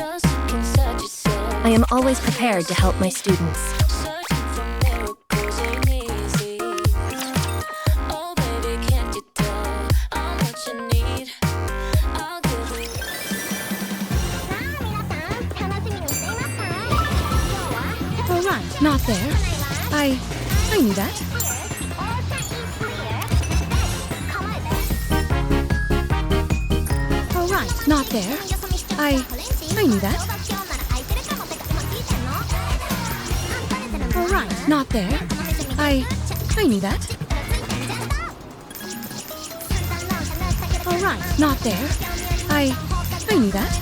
I am always prepared to help my students. Alright, not there. I knew that. Alright, not there. I knew that. Alright, not there. I knew that. Alright, not there. I knew that.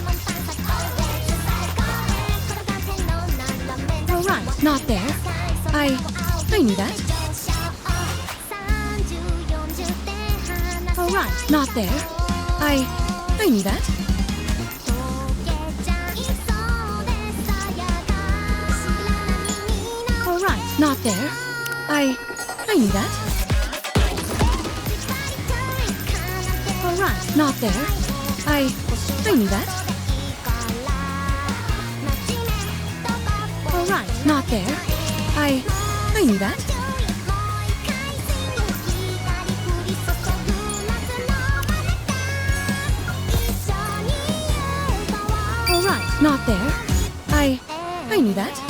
Alright, not there. I knew that. Alright, not there. I knew that. Alright, not there. I knew that. Alright, not there. I knew that. Alright, not there. I knew that. Alright, not there. I knew that.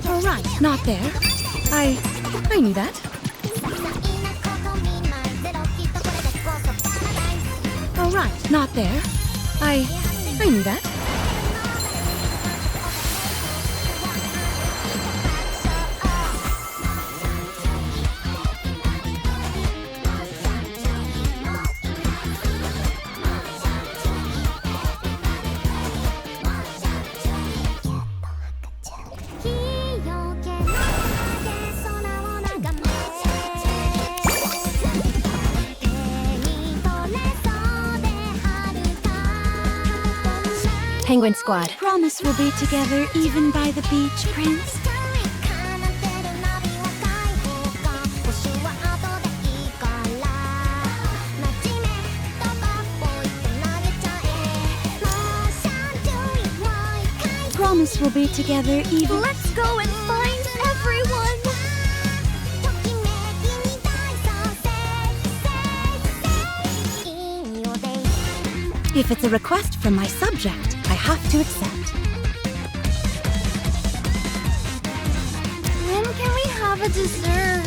Alright, not there. I knew that. Alright, not there. I knew that. Penguin Squad. Promise we'll be together even by the beach, Prince. Promise we'll be together even... Let's go and find everyone! If it's a request from my subject, I have to accept. When can we have a dessert?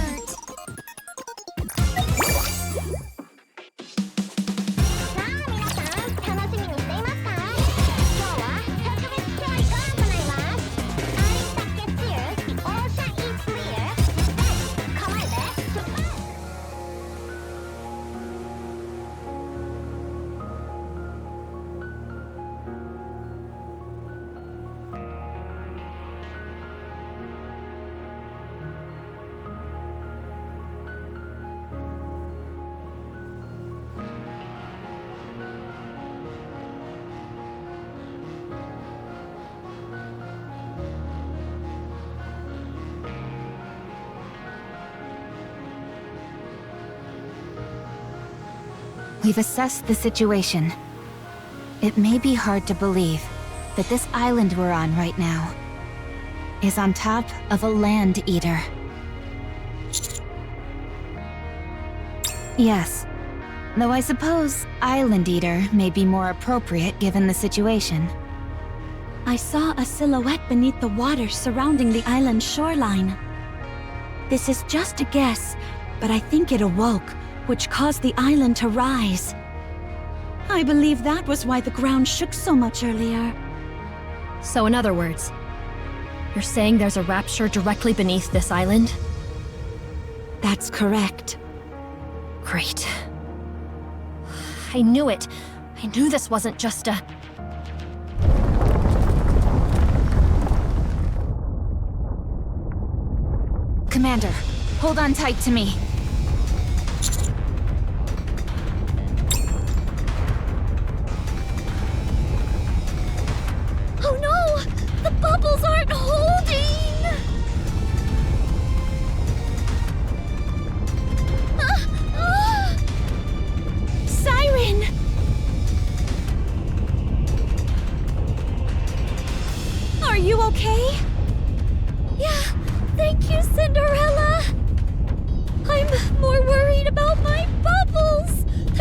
We've assessed the situation. It may be hard to believe that this island we're on right now is on top of a land eater. Yes, though I suppose island eater may be more appropriate given the situation. I saw a silhouette beneath the water surrounding the island shoreline. This is just a guess, but I think it awoke, which caused the island to rise. I believe that was why the ground shook so much earlier. So in other words, you're saying there's a rapture directly beneath this island? That's correct. Great. I knew it. I knew this wasn't just a... Commander, hold on tight to me.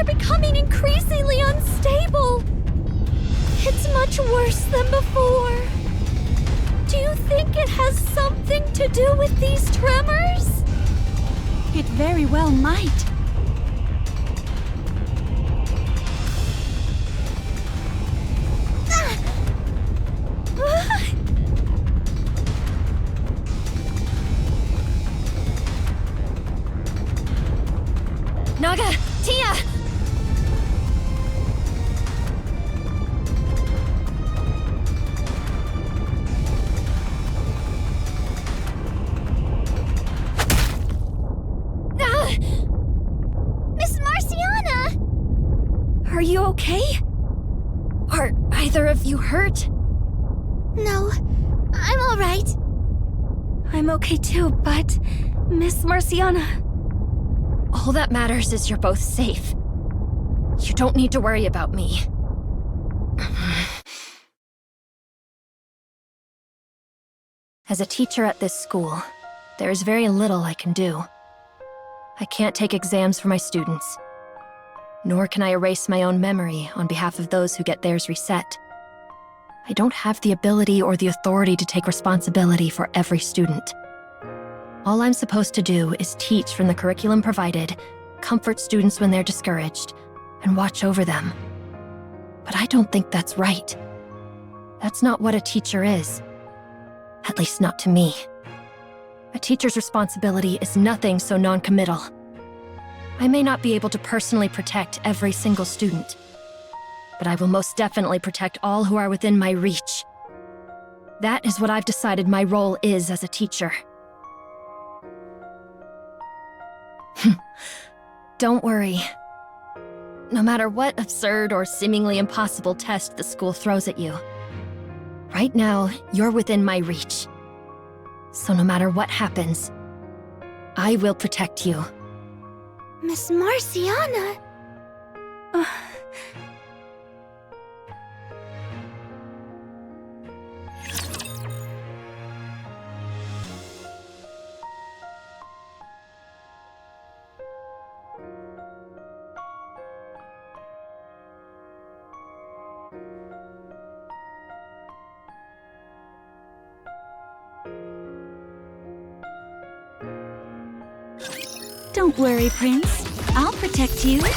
are becoming increasingly unstable. It's much worse than before. Do you think it has something to do with these tremors? It very well might. Naga! Tia! Miss Marciana! Are you okay? Are either of you hurt? No, I'm all right. I'm okay too, but Miss Marciana... All that matters is you're both safe. You don't need to worry about me. As a teacher at this school, there is very little I can do. I can't take exams for my students, nor can I erase my own memory on behalf of those who get theirs reset. I don't have the ability or the authority to take responsibility for every student. All I'm supposed to do is teach from the curriculum provided, comfort students when they're discouraged, and watch over them. But I don't think that's right. That's not what a teacher is. At least not to me. A teacher's responsibility is nothing so non-committal. I may not be able to personally protect every single student, but I will most definitely protect all who are within my reach. That is what I've decided my role is as a teacher. Don't worry. No matter what absurd or seemingly impossible test the school throws at you, right now, you're within my reach. So no matter what happens, I will protect you. Miss Marciana? Don't worry, Prince. I'll protect you. Let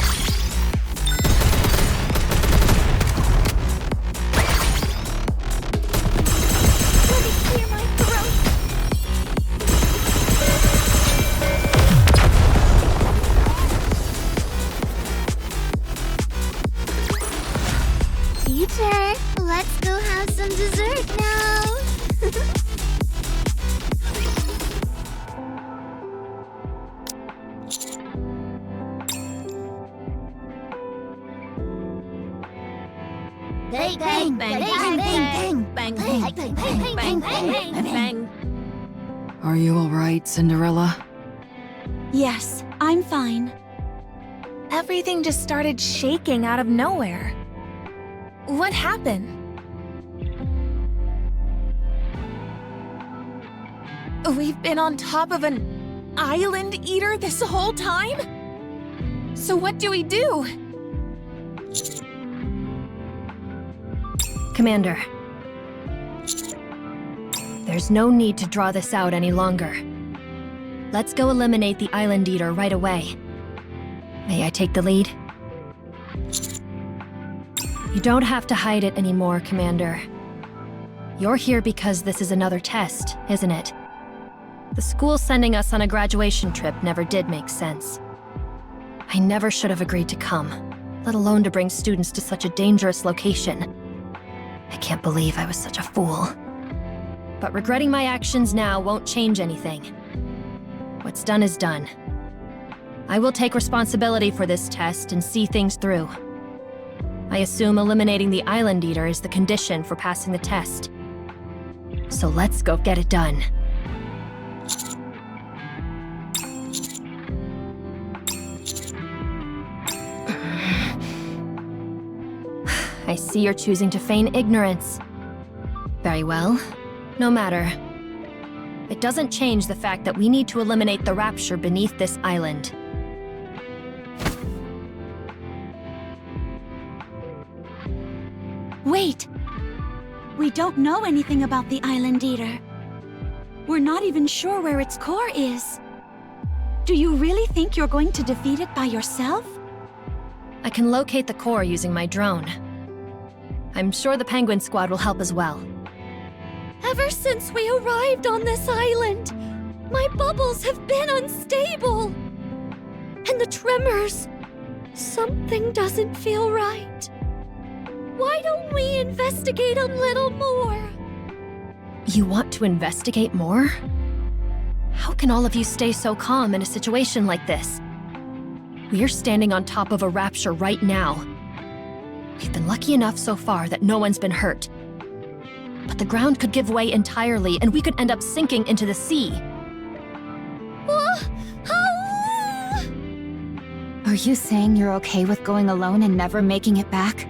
me clear my throat. Teacher, let's go have some dessert now. Bang, bang, bang, bang, bang, bang, bang, bang, bang, bang, bang. Are you all right, Cinderella? Yes, I'm fine. Everything just started shaking out of nowhere. What happened? We've been on top of an island eater this whole time? So what do we do? Commander, there's no need to draw this out any longer. Let's go eliminate the Island Eater right away. May I take the lead? You don't have to hide it anymore, Commander. You're here because this is another test, isn't it? The school sending us on a graduation trip never did make sense. I never should have agreed to come, let alone to bring students to such a dangerous location. I can't believe I was such a fool. But regretting my actions now won't change anything. What's done is done. I will take responsibility for this test and see things through. I assume eliminating the Island Eater is the condition for passing the test. So let's go get it done. I see you're choosing to feign ignorance. Very well. No matter. It doesn't change the fact that we need to eliminate the Rapture beneath this island. Wait! We don't know anything about the Island Eater. We're not even sure where its core is. Do you really think you're going to defeat it by yourself? I can locate the core using my drone. I'm sure the Penguin Squad will help as well. Ever since we arrived on this island, my bubbles have been unstable. And the tremors. Something doesn't feel right. Why don't we investigate a little more? You want to investigate more? How can all of you stay so calm in a situation like this? We're standing on top of a rapture right now. We've been lucky enough so far that no one's been hurt. But the ground could give way entirely and we could end up sinking into the sea. Are you saying you're okay with going alone and never making it back?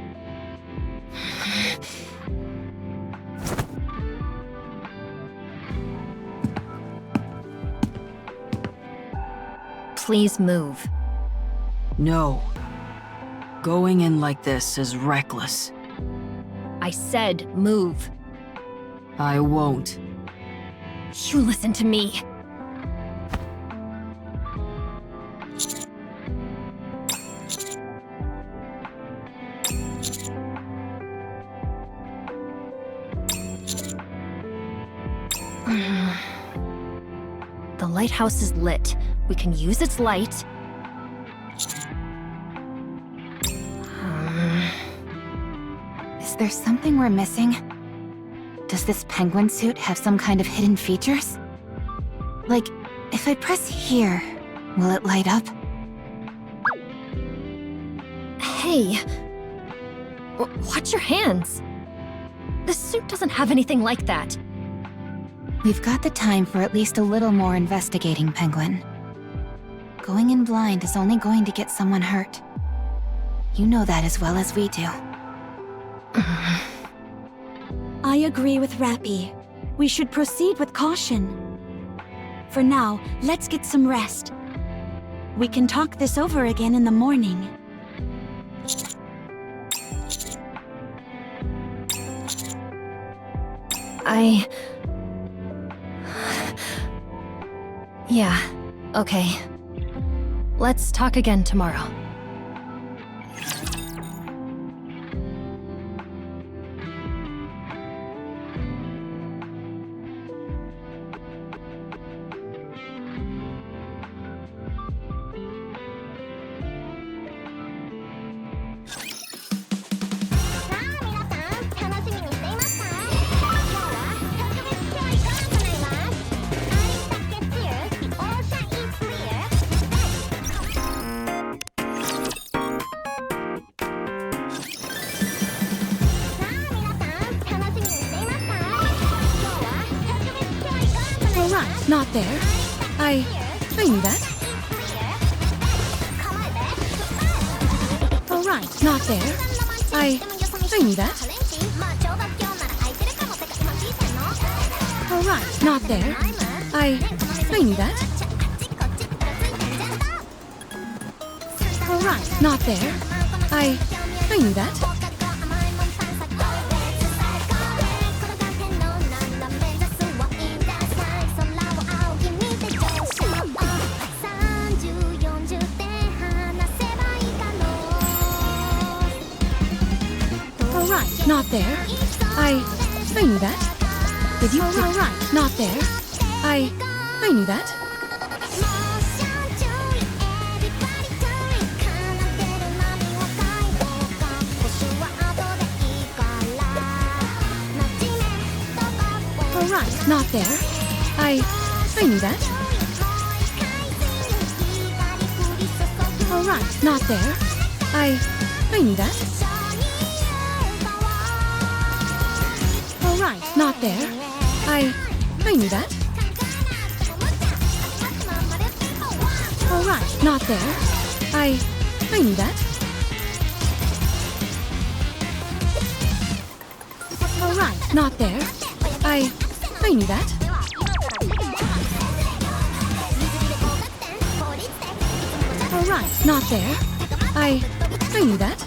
Please move. No. Going in like this is reckless. I said move. I won't. You listen to me. The lighthouse is lit. We can use its light. Is there something we're missing? Does this penguin suit have some kind of hidden features? Like, if I press here, will it light up? Hey! Watch your hands! The suit doesn't have anything like that. We've got the time for at least a little more investigating, Penguin. Going in blind is only going to get someone hurt. You know that as well as we do. I agree with Rappy. We should proceed with caution. For now, let's get some rest. We can talk this over again in the morning. Yeah, okay. Let's talk again tomorrow. Alright, not there. I knew that. Alright, not there. I knew that. Alright, not there. I knew that. Alright, not there. I knew that. Alright, not there. I knew that. Did you? Alright, not there. I knew that. Alright, not there. I knew that. Alright, not there. I knew that. Alright, not there. I knew that. Alright, not there. I knew that. Alright, not there. I knew that. Alright, not there. I knew that.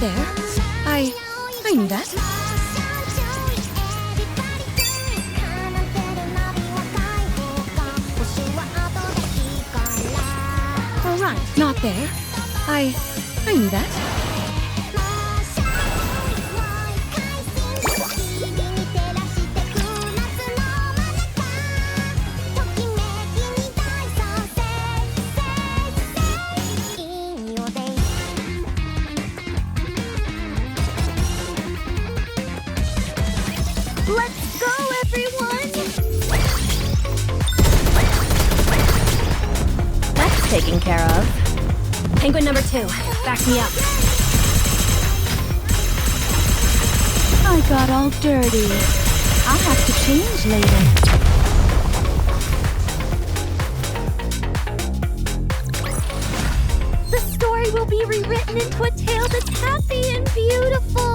there. I knew that. All right, not there. I knew that. Let's go, everyone! That's taken care of. Penguin number 2, back me up. I got all dirty. I'll have to change later. The story will be rewritten into a tale that's happy and beautiful.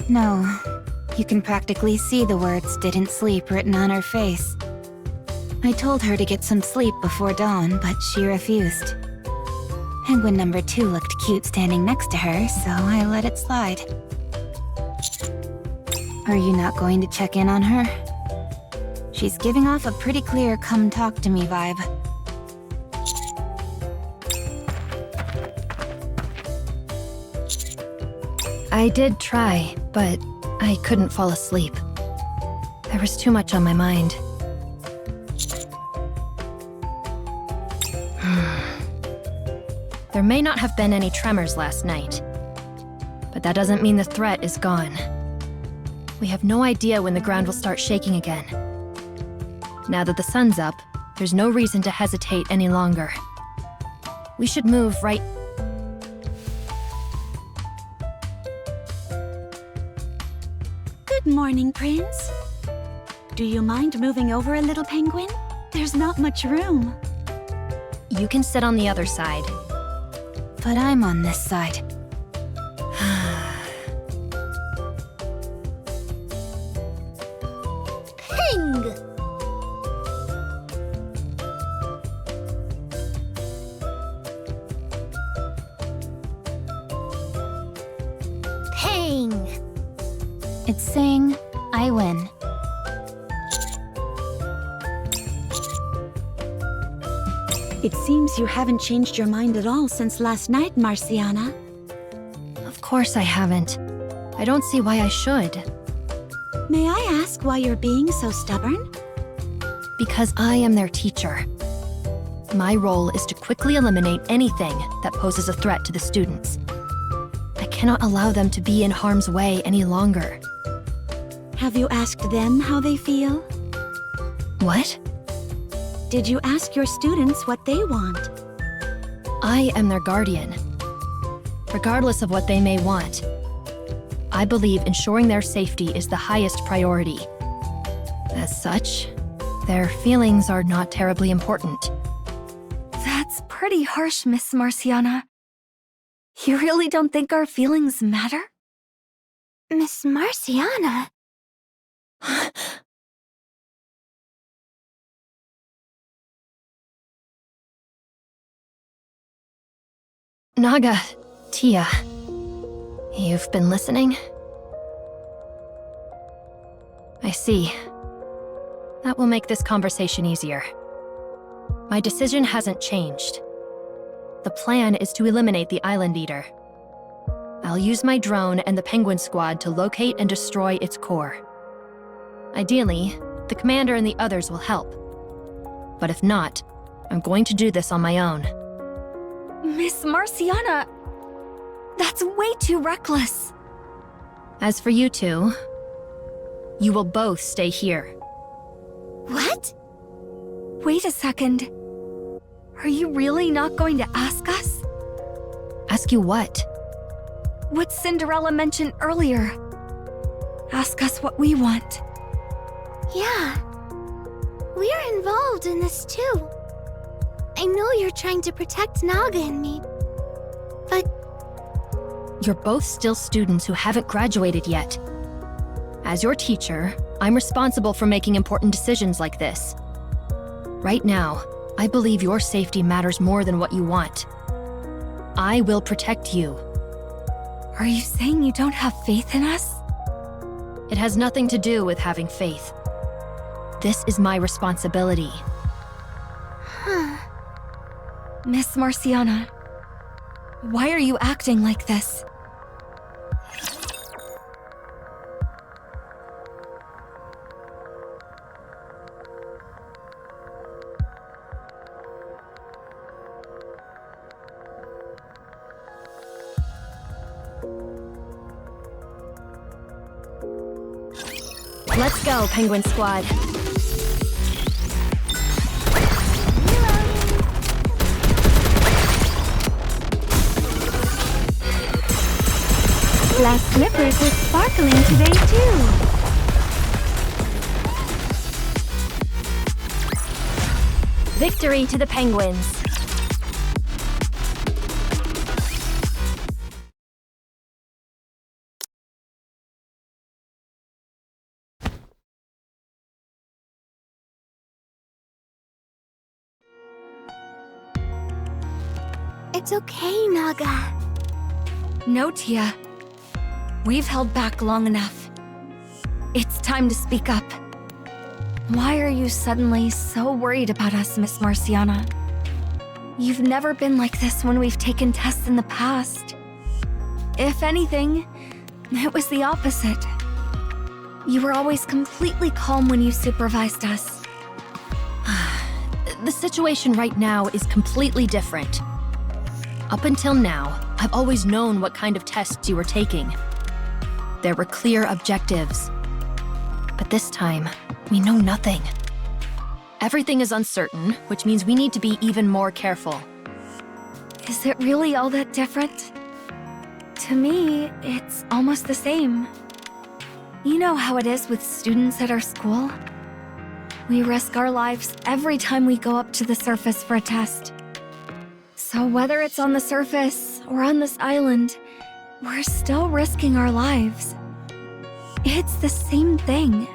No, you can practically see the words "didn't sleep" written on her face. I told her to get some sleep before dawn, but she refused. Penguin number 2 looked cute standing next to her, so I let it slide. Are you not going to check in on her? She's giving off a pretty clear "come talk to me" vibe. I did try, but I couldn't fall asleep. There was too much on my mind. There may not have been any tremors last night, but that doesn't mean the threat is gone. We have no idea when the ground will start shaking again. Now that the sun's up, there's no reason to hesitate any longer. We should move right... Good morning, Prince. Do you mind moving over a little, Penguin? There's not much room. You can sit on the other side. But I'm on this side. Ping! Ping! It's saying, I win. It seems you haven't changed your mind at all since last night, Marciana. Of course I haven't. I don't see why I should. May I ask why you're being so stubborn? Because I am their teacher. My role is to quickly eliminate anything that poses a threat to the students. I cannot allow them to be in harm's way any longer. Have you asked them how they feel? What? Did you ask your students what they want? I am their guardian. Regardless of what they may want, I believe ensuring their safety is the highest priority. As such, their feelings are not terribly important. That's pretty harsh, Miss Marciana. You really don't think our feelings matter? Miss Marciana? Naga, Tia, you've been listening? I see. That will make this conversation easier. My decision hasn't changed. The plan is to eliminate the Island Eater. I'll use my drone and the Penguin Squad to locate and destroy its core. Ideally, the commander and the others will help. But if not, I'm going to do this on my own. Miss Marciana, that's way too reckless. As for you two, you will both stay here. What? Wait a second. Are you really not going to ask us? Ask you what? What Cinderella mentioned earlier. Ask us what we want. Yeah. We're involved in this too. I know you're trying to protect Naga and me, but You're both still students who haven't graduated yet. As your teacher, I'm responsible for making important decisions like this. Right now, I believe your safety matters more than what you want. I will protect you. Are you saying you don't have faith in us? It has nothing to do with having faith. This is my responsibility. Miss Marciana, why are you acting like this? Let's go, Penguin Squad. Glass slippers is sparkling today too. Victory to the Penguins. it's okay, Naga. No, Tia. We've held back long enough. It's time to speak up. Why are you suddenly so worried about us, Miss Marciana? You've never been like this when we've taken tests in the past. If anything, it was the opposite. You were always completely calm when you supervised us. The situation right now is completely different. Up until now, I've always known what kind of tests you were taking. There were clear objectives. But this time, we know nothing. Everything is uncertain, which means we need to be even more careful. Is it really all that different? To me, it's almost the same. You know how it is with students at our school? We risk our lives every time we go up to the surface for a test. So whether it's on the surface or on this island, we're still risking our lives. It's the same thing.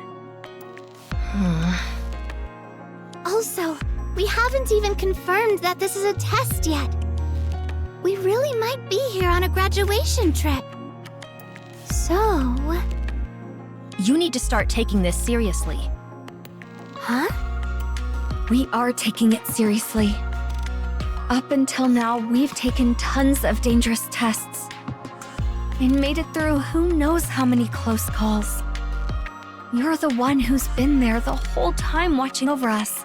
Also, we haven't even confirmed that this is a test yet. We really might be here on a graduation trip. So... You need to start taking this seriously. Huh? We are taking it seriously. Up until now, we've taken tons of dangerous tests and made it through who knows how many close calls. You're the one who's been there the whole time watching over us.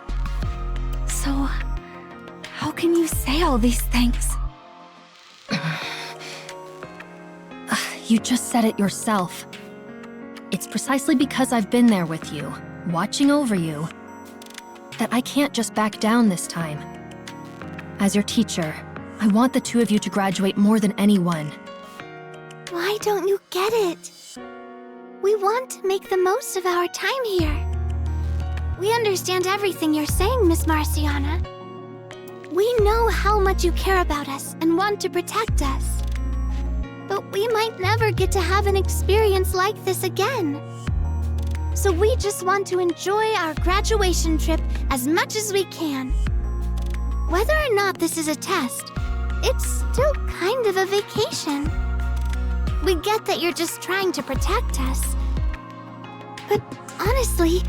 So, how can you say all these things? You just said it yourself. It's precisely because I've been there with you, watching over you, that I can't just back down this time. As your teacher, I want the two of you to graduate more than anyone. Why don't you get it? We want to make the most of our time here. We understand everything you're saying, Miss Marciana. We know how much you care about us and want to protect us. But we might never get to have an experience like this again. So we just want to enjoy our graduation trip as much as we can. Whether or not this is a test, it's still kind of a vacation. We get that you're just trying to protect us. But honestly,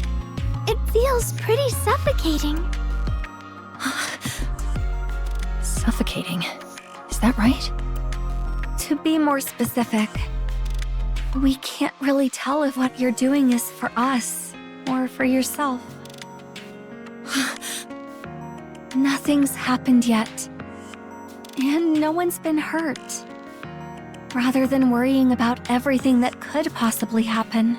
it feels pretty suffocating. Suffocating. Is that right? To be more specific, we can't really tell if what you're doing is for us or for yourself. Nothing's happened yet, and no one's been hurt. Rather than worrying about everything that could possibly happen,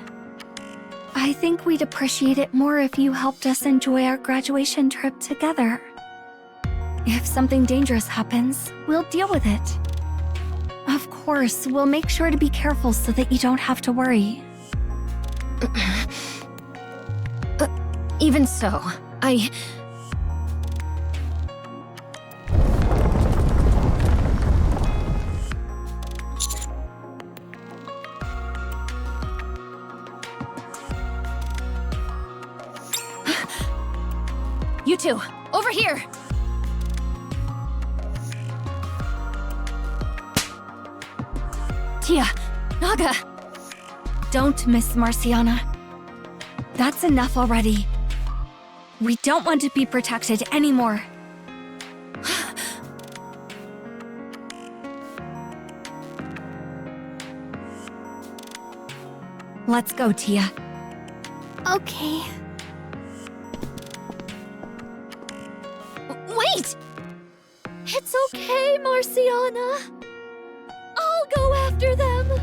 I think we'd appreciate it more if you helped us enjoy our graduation trip together. If something dangerous happens, we'll deal with it. Of course, we'll make sure to be careful so that you don't have to worry. Even so, You two, over here! Tia, Naga! Don't, Miss Marciana. That's enough already. We don't want to be protected anymore. Let's go, Tia. Okay. Wait! It's okay, Marciana. I'll go after them.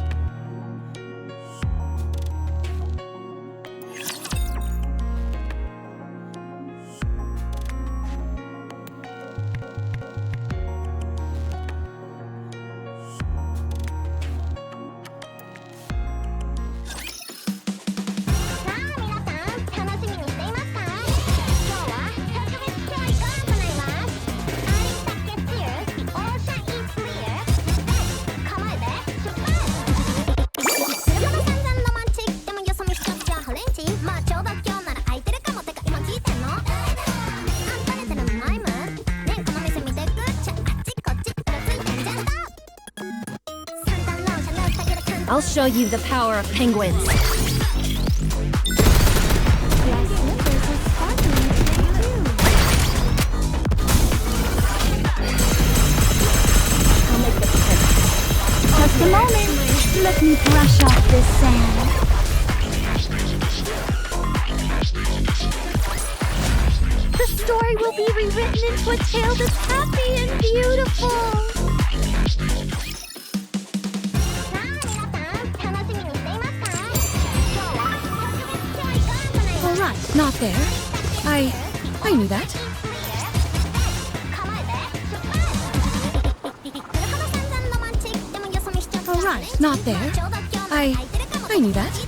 I'll show you the power of penguins. Just a moment. Let me brush off this sand. The story will be rewritten into a tale that's happy and beautiful. Alright, not there. I knew that. Alright, not there. I knew that.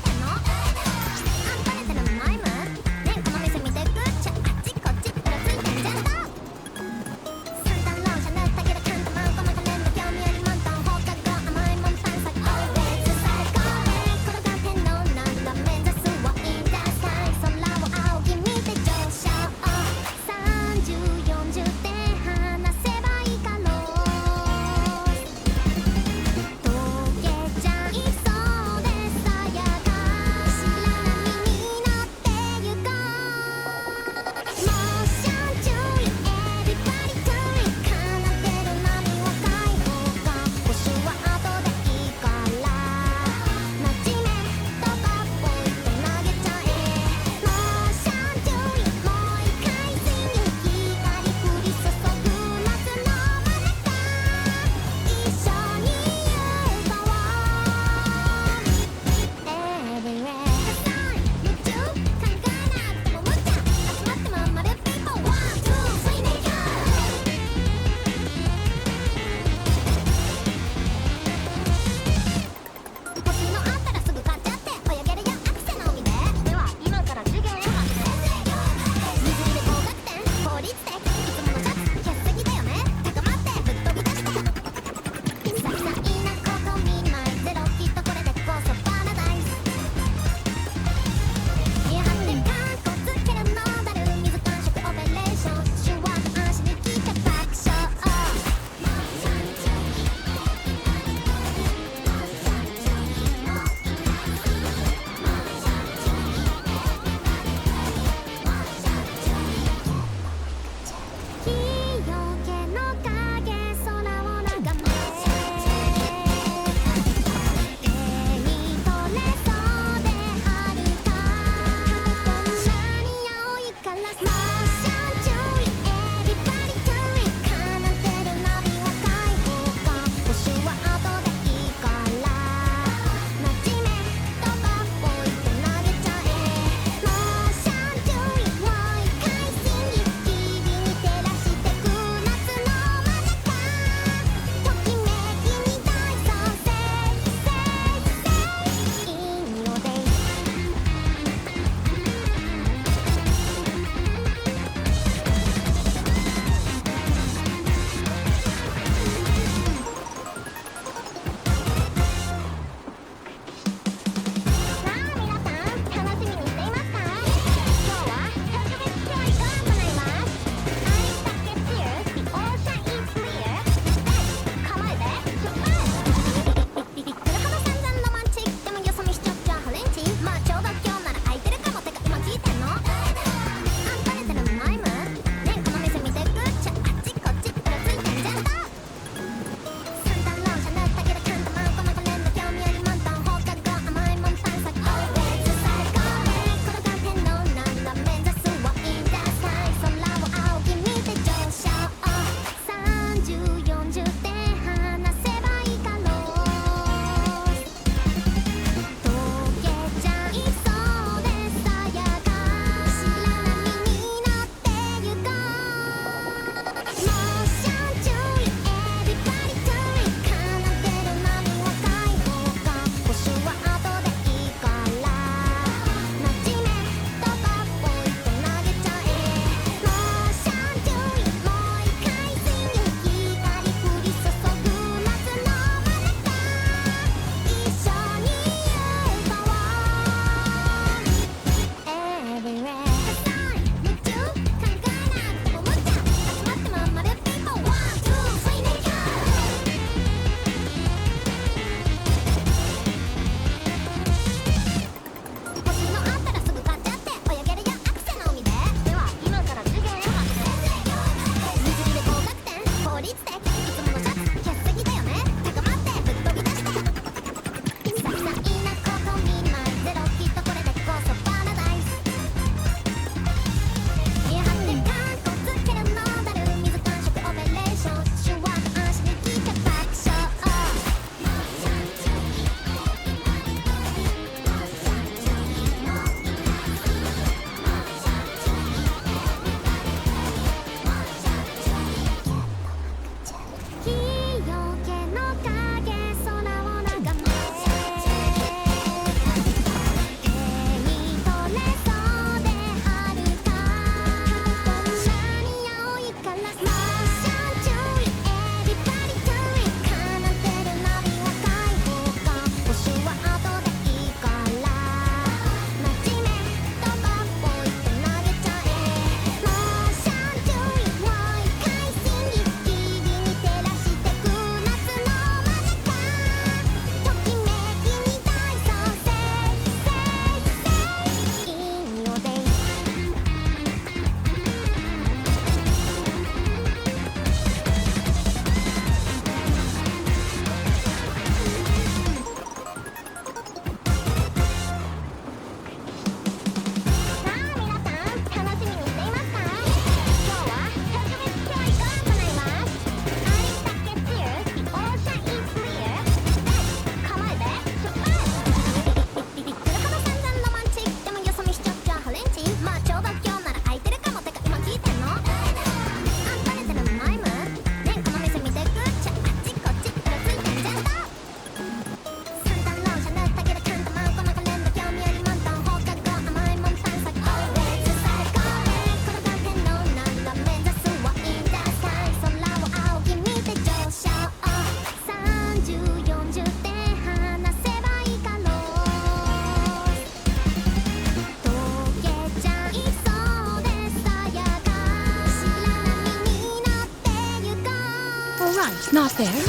Alright, not there.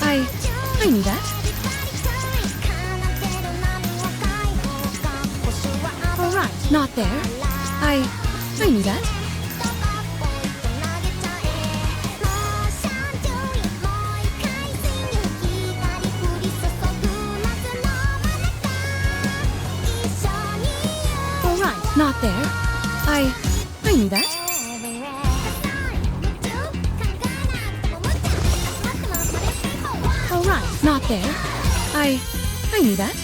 I knew that. Alright, not there. I knew that. Alright, not there. I knew that. Alright, not there. I knew that.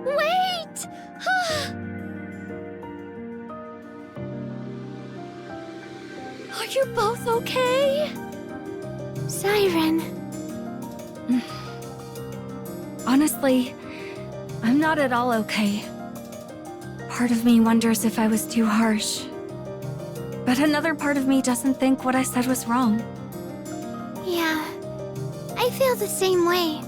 Wait! Are you both okay? Siren. Honestly, I'm not at all okay. Part of me wonders if I was too harsh. But another part of me doesn't think what I said was wrong. Yeah, I feel the same way.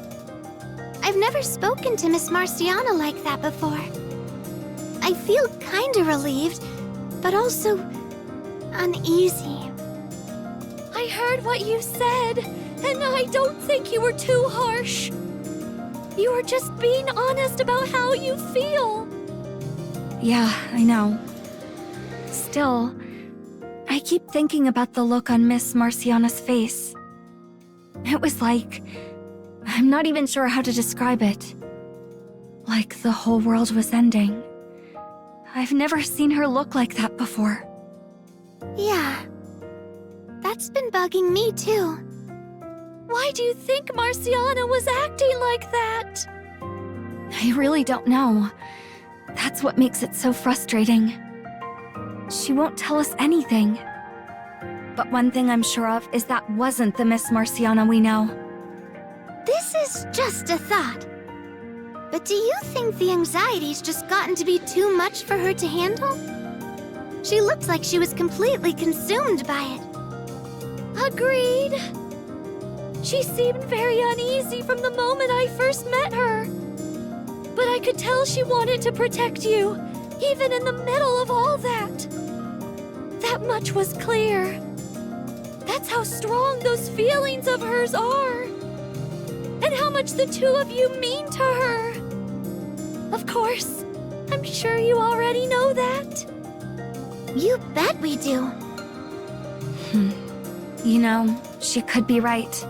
I've never spoken to Miss Marciana like that before. I feel kinda relieved, but also uneasy. I heard what you said, and I don't think you were too harsh. You were just being honest about how you feel. Yeah, I know. Still, I keep thinking about the look on Miss Marciana's face. It was like... I'm not even sure how to describe it. Like the whole world was ending. I've never seen her look like that before. Yeah. That's been bugging me too. Why do you think Marciana was acting like that? I really don't know. That's what makes it so frustrating. She won't tell us anything. But one thing I'm sure of is that wasn't the Miss Marciana we know. This is just a thought. But do you think the anxiety's just gotten to be too much for her to handle? She looked like she was completely consumed by it. Agreed. She seemed very uneasy from the moment I first met her. But I could tell she wanted to protect you, even in the middle of all that. That much was clear. That's how strong those feelings of hers are. And how much the two of you mean to her. Of course, I'm sure you already know that. You bet we do. You know, she could be right.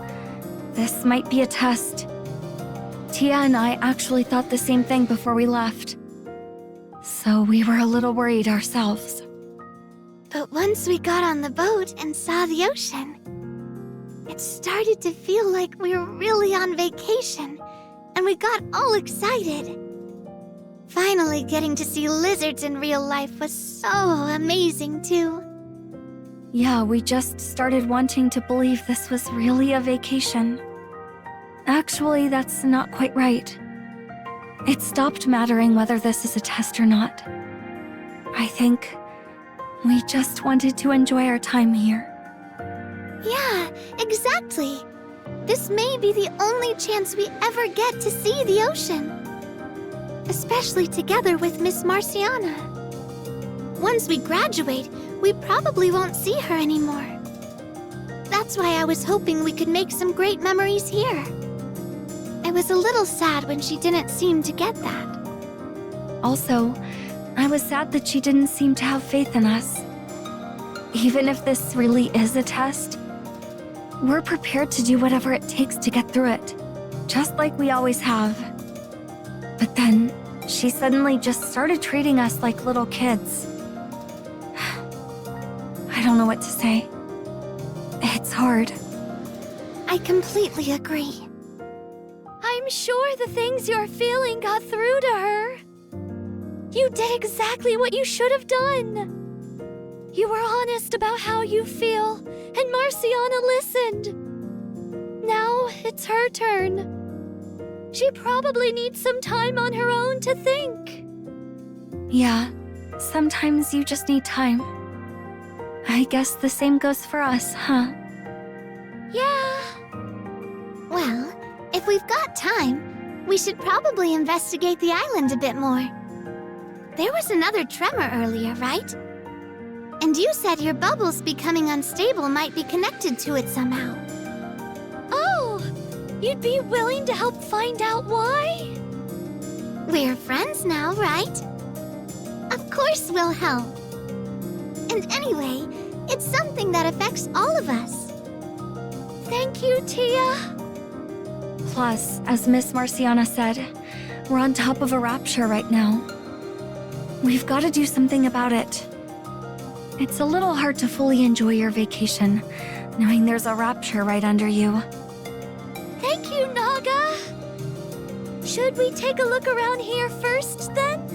This might be a test. Tia and I actually thought the same thing before we left. So we were a little worried ourselves. But once we got on the boat and saw the ocean, it started to feel like we were really on vacation, and we got all excited. Finally getting to see lizards in real life was so amazing too. Yeah, we just started wanting to believe this was really a vacation. Actually, that's not quite right. It stopped mattering whether this is a test or not. I think we just wanted to enjoy our time here. Yeah, exactly. This may be the only chance we ever get to see the ocean. Especially together with Miss Marciana. Once we graduate, we probably won't see her anymore. That's why I was hoping we could make some great memories here. I was a little sad when she didn't seem to get that. Also, I was sad that she didn't seem to have faith in us. Even if this really is a test, we're prepared to do whatever it takes to get through it, just like we always have. But then, she suddenly just started treating us like little kids. I don't know what to say. It's hard. I completely agree. I'm sure the things you're feeling got through to her. You did exactly what you should have done. You were honest about how you feel, and Marciana listened. Now it's her turn. She probably needs some time on her own to think. Yeah, sometimes you just need time. I guess the same goes for us, huh? Yeah. Well, if we've got time, we should probably investigate the island a bit more. There was another tremor earlier, right? And you said your bubbles becoming unstable might be connected to it somehow. Oh, you'd be willing to help find out why? We're friends now, right? Of course we'll help. And anyway, it's something that affects all of us. Thank you, Tia. Plus, as Miss Marciana said, we're on top of a rapture right now. We've got to do something about it. It's a little hard to fully enjoy your vacation, knowing there's a rapture right under you. Thank you, Naga. Should we take a look around here first, then?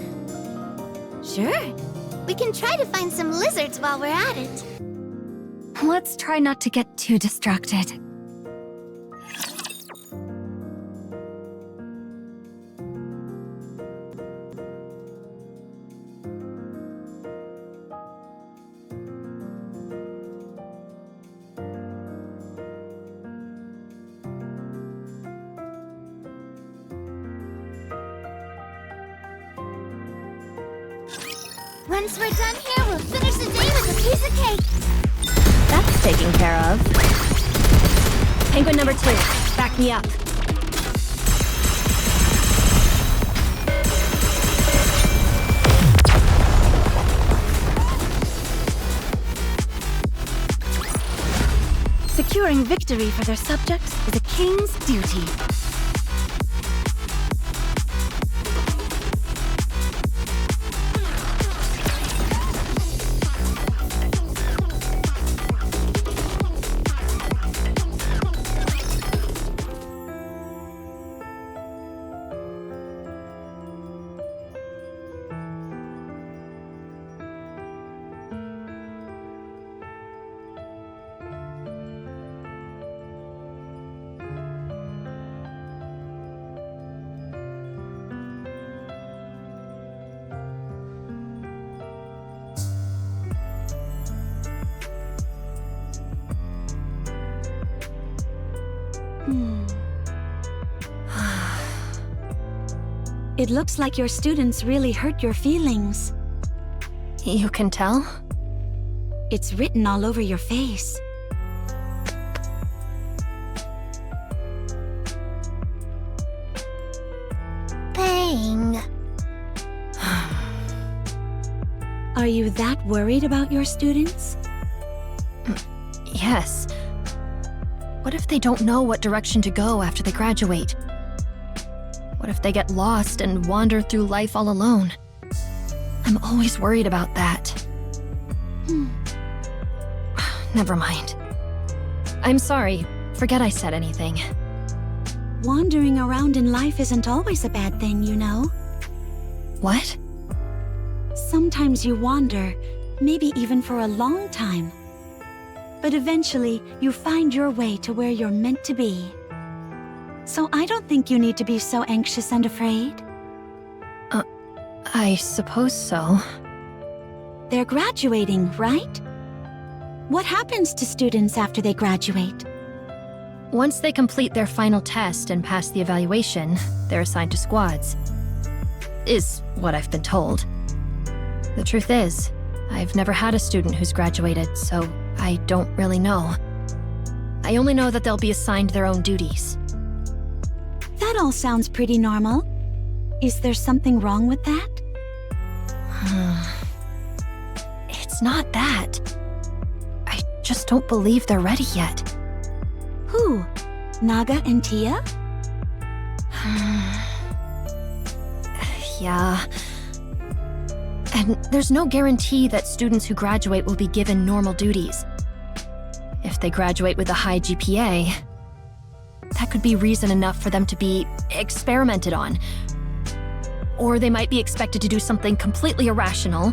Sure. We can try to find some lizards while we're at it. Let's try not to get too distracted. Once we're done here, we'll finish the day with a piece of cake. That's taken care of. Penguin number 2, back me up. Securing victory for their subjects is a king's duty. It looks like your students really hurt your feelings. You can tell? It's written all over your face. Bang. Are you that worried about your students? Yes. What if they don't know what direction to go after they graduate? What if they get lost and wander through life all alone? I'm always worried about that. Never mind. I'm sorry. Forget I said anything. Wandering around in life isn't always a bad thing, you know? What? Sometimes you wander, maybe even for a long time. But eventually, you find your way to where you're meant to be. So I don't think you need to be so anxious and afraid. I suppose so. They're graduating, right? What happens to students after they graduate? Once they complete their final test and pass the evaluation, they're assigned to squads. Is what I've been told. The truth is, I've never had a student who's graduated, so I don't really know. I only know that they'll be assigned their own duties. That all sounds pretty normal. Is there something wrong with that? It's not that. I just don't believe they're ready yet. Who? Naga and Tia? Yeah. And there's no guarantee that students who graduate will be given normal duties. If they graduate with a high GPA, that could be reason enough for them to be experimented on. Or they might be expected to do something completely irrational.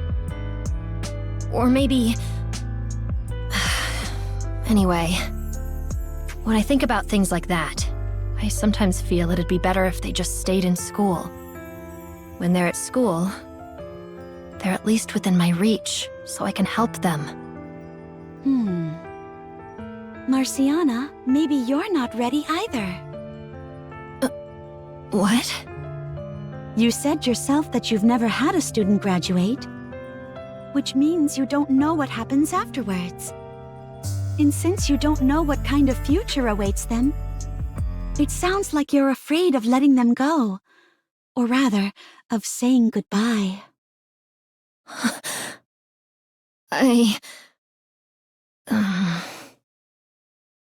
Or maybe... Anyway, when I think about things like that, I sometimes feel it'd be better if they just stayed in school. When they're at school, they're at least within my reach, so I can help them. Marciana, maybe you're not ready either. What? You said yourself that you've never had a student graduate, which means you don't know what happens afterwards. And since you don't know what kind of future awaits them, it sounds like you're afraid of letting them go. Or rather, of saying goodbye.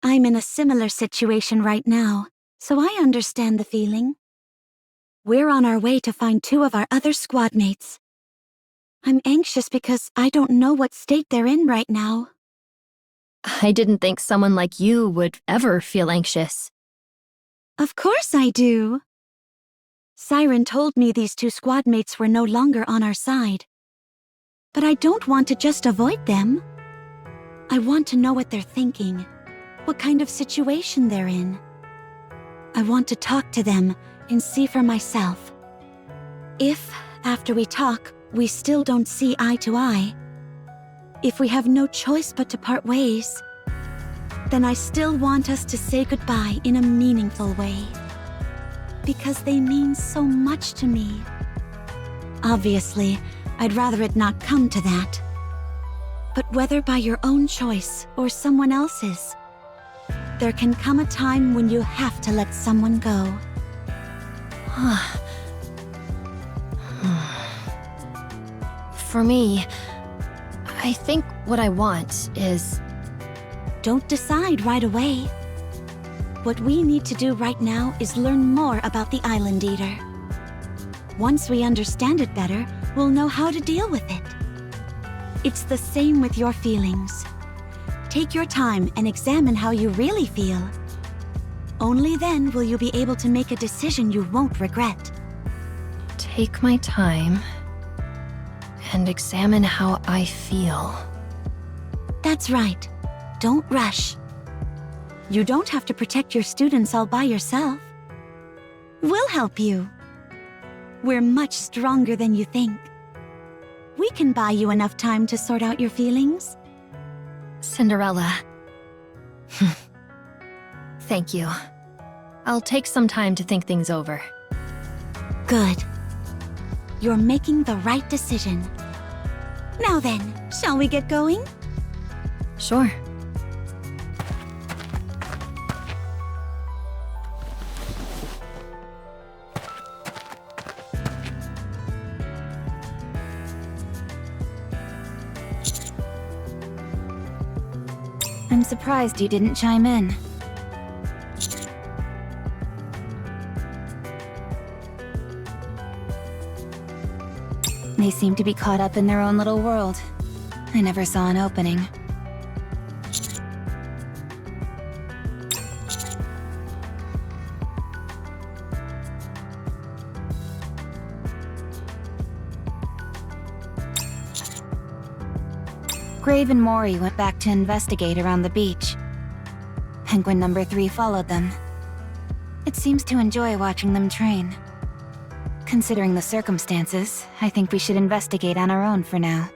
I'm in a similar situation right now, so I understand the feeling. We're on our way to find 2 of our other squad mates. I'm anxious because I don't know what state they're in right now. I didn't think someone like you would ever feel anxious. Of course I do. Siren told me these 2 squad mates were no longer on our side. But I don't want to just avoid them. I want to know what they're thinking, what kind of situation they're in. I want to talk to them and see for myself. If, after we talk, we still don't see eye to eye, if we have no choice but to part ways, then I still want us to say goodbye in a meaningful way. Because they mean so much to me. Obviously, I'd rather it not come to that. But whether by your own choice or someone else's, there can come a time when you have to let someone go. For me, I think what I want is... Don't decide right away. What we need to do right now is learn more about the Island Eater. Once we understand it better, we'll know how to deal with it. It's the same with your feelings. Take your time and examine how you really feel. Only then will you be able to make a decision you won't regret. Take my time and examine how I feel. That's right. Don't rush. You don't have to protect your students all by yourself. We'll help you. We're much stronger than you think. We can buy you enough time to sort out your feelings. Cinderella. Thank you. I'll take some time to think things over. Good. You're making the right decision. Now then, shall we get going? Sure. I'm surprised you didn't chime in. They seem to be caught up in their own little world. I never saw an opening. Grave and Mori went back to investigate around the beach. Penguin number 3 followed them. It seems to enjoy watching them train. Considering the circumstances, I think we should investigate on our own for now.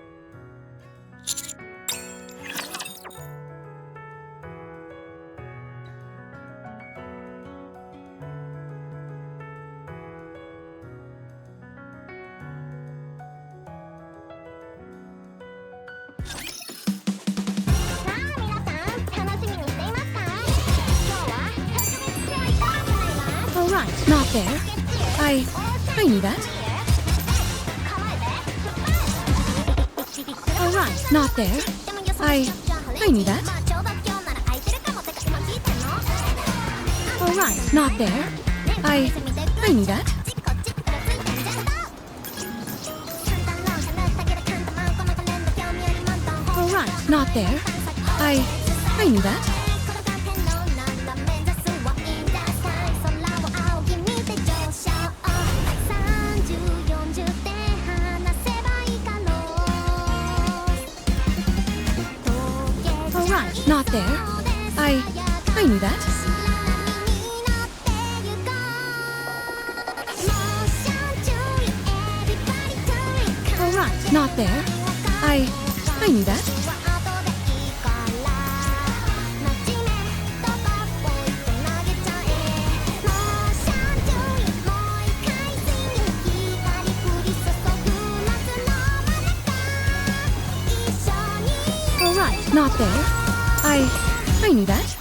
not there. I knew that. Alright, not there. I knew that. Alright, not there. I knew that. Alright, not there. I knew that. Alright, not there. I knew that. Alright, not there. I knew that. Alright, not there. I knew that.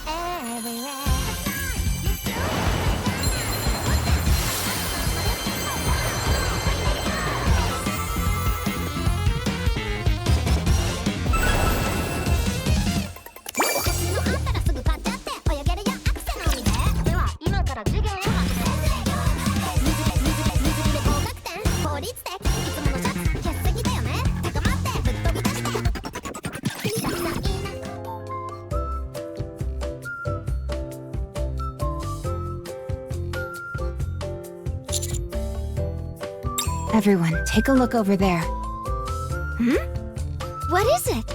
Everyone, take a look over there. What is it?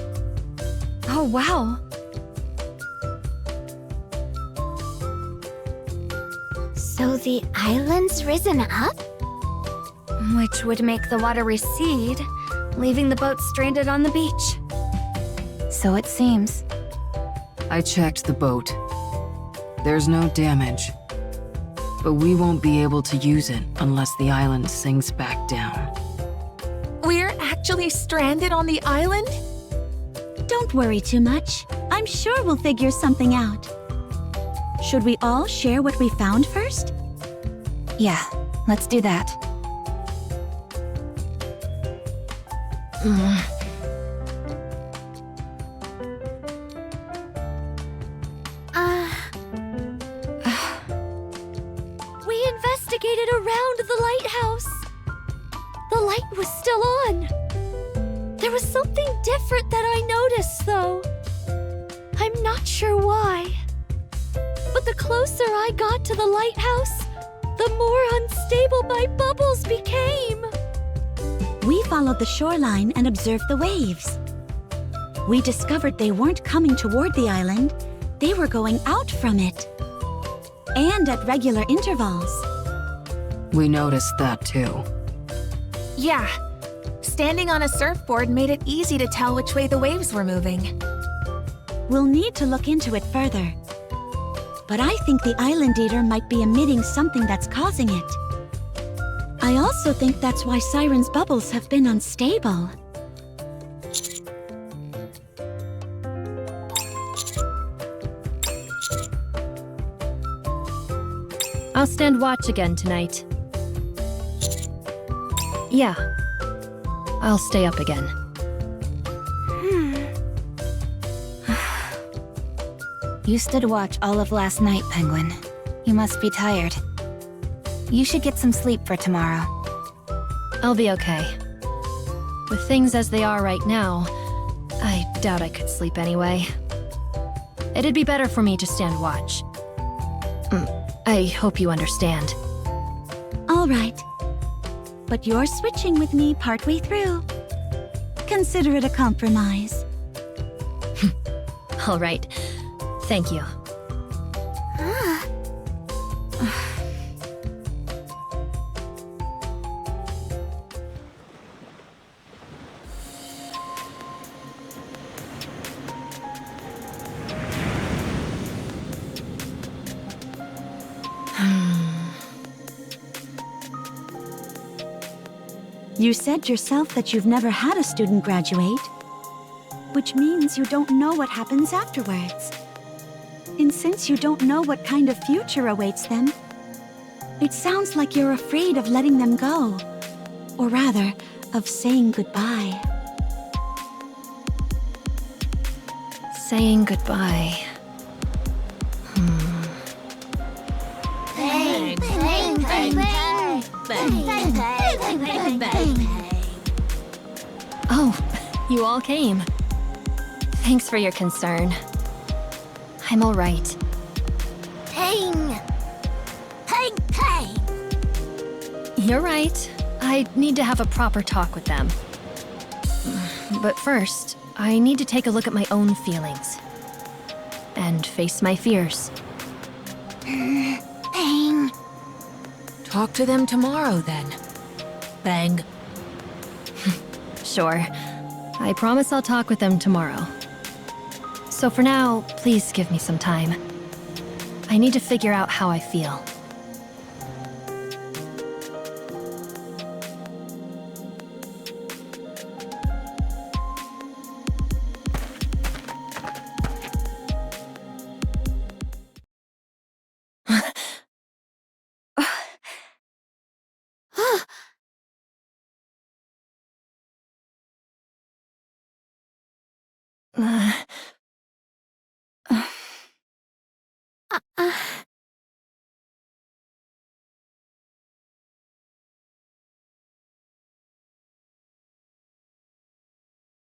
Oh, wow. So the island's risen up? Which would make the water recede, leaving the boat stranded on the beach. So it seems. I checked the boat. There's no damage. But we won't be able to use it unless the island sinks back down. We're actually stranded on the island? Don't worry too much. I'm sure we'll figure something out. Should we all share what we found first? Yeah, let's do that. We investigated around the lighthouse. The light was still on. There was something different that I noticed, though. I'm not sure why. But the closer I got to the lighthouse, the more unstable my bubbles became. We followed the shoreline and observed the waves. We discovered they weren't coming toward the island, they were going out from it. And at regular intervals. We noticed that too. Yeah. Standing on a surfboard made it easy to tell which way the waves were moving. We'll need to look into it further. But I think the island eater might be emitting something that's causing it. I also think that's why Siren's bubbles have been unstable. I'll stand watch again tonight. Yeah. I'll stay up again. You stood watch all of last night, Penguin. You must be tired. You should get some sleep for tomorrow. I'll be okay. With things as they are right now, I doubt I could sleep anyway. It'd be better for me to stand watch. I hope you understand. All right. But you're switching with me partway through. Consider it a compromise. All right. Thank you. You said yourself that you've never had a student graduate, which means you don't know what happens afterwards. And since you don't know what kind of future awaits them, It sounds like you're afraid of letting them go. Or rather, of saying goodbye. Saying goodbye. Bang, bang, bang, bang, bang, bang, bang, bang. Oh, you all came. Thanks for your concern. I'm all right. Pang! Pang, pang! You're right. I need to have a proper talk with them. But first, I need to take a look at my own feelings. And face my fears. Pang! Talk to them tomorrow, then. Bang. Sure. I promise I'll talk with them tomorrow. So for now, please give me some time. I need to figure out how I feel.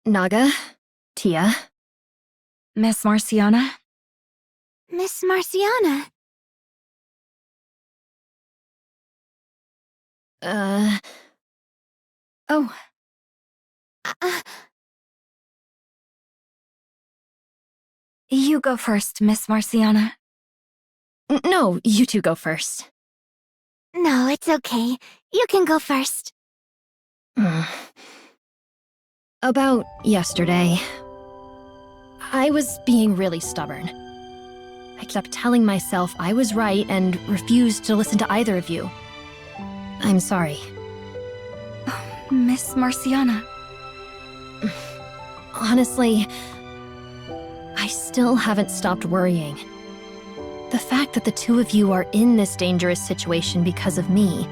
Naga? Tia? Miss Marciana? Miss Marciana. Oh, You go first, Miss Marciana. no, you two go first. No, it's okay. You can go first. About yesterday, I was being really stubborn. I kept telling myself I was right and refused to listen to either of you. I'm sorry. Miss Marciana. Honestly, I still haven't stopped worrying. The fact that the two of you are in this dangerous situation because of me,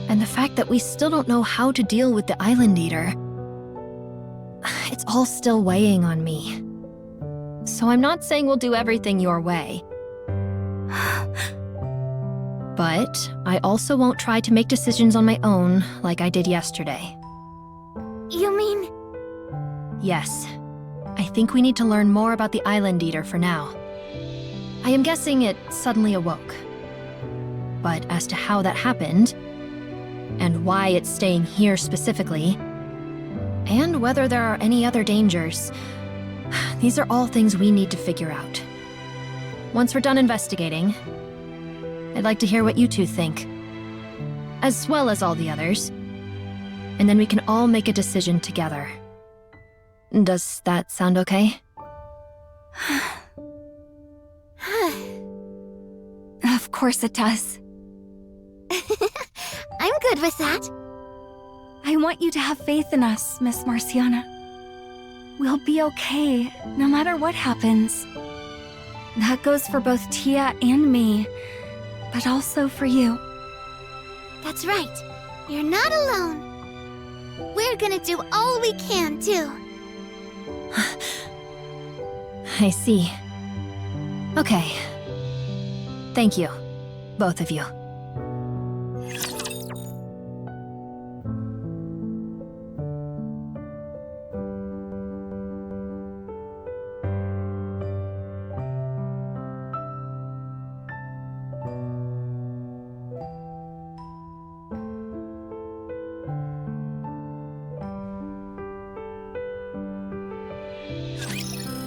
and the fact that we still don't know how to deal with the Island Eater, it's all still weighing on me. So I'm not saying we'll do everything your way. But I also won't try to make decisions on my own like I did yesterday. You mean... Yes, I think we need to learn more about the Island Eater for now. I am guessing it suddenly awoke. But as to how that happened, and why it's staying here specifically, and whether there are any other dangers, these are all things we need to figure out. Once we're done investigating, I'd like to hear what you two think, as well as all the others, and then we can all make a decision together. Does that sound okay? Of course it does. I'm good with that. I want you to have faith in us, Miss Marciana. We'll be okay, no matter what happens. That goes for both Tia and me, but also for you. That's right. You're not alone. We're gonna do all we can, too. I see. Okay. Thank you, both of you.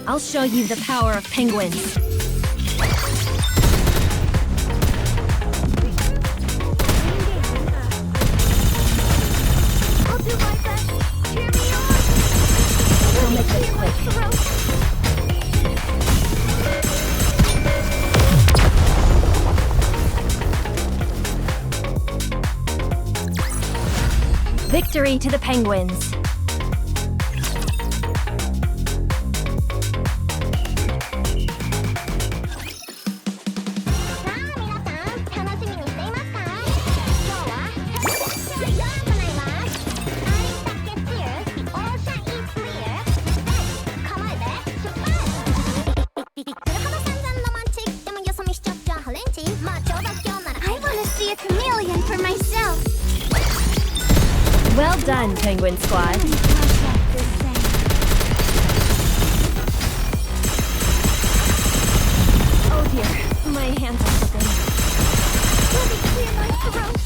I'll show you the power of penguins. I'll do my best. Cheer me on. We'll make this quick. Victory to the penguins. be a chameleon for myself. Well done, Penguin Squad. Oh dear, my hands are slipping. Let me clear my throat.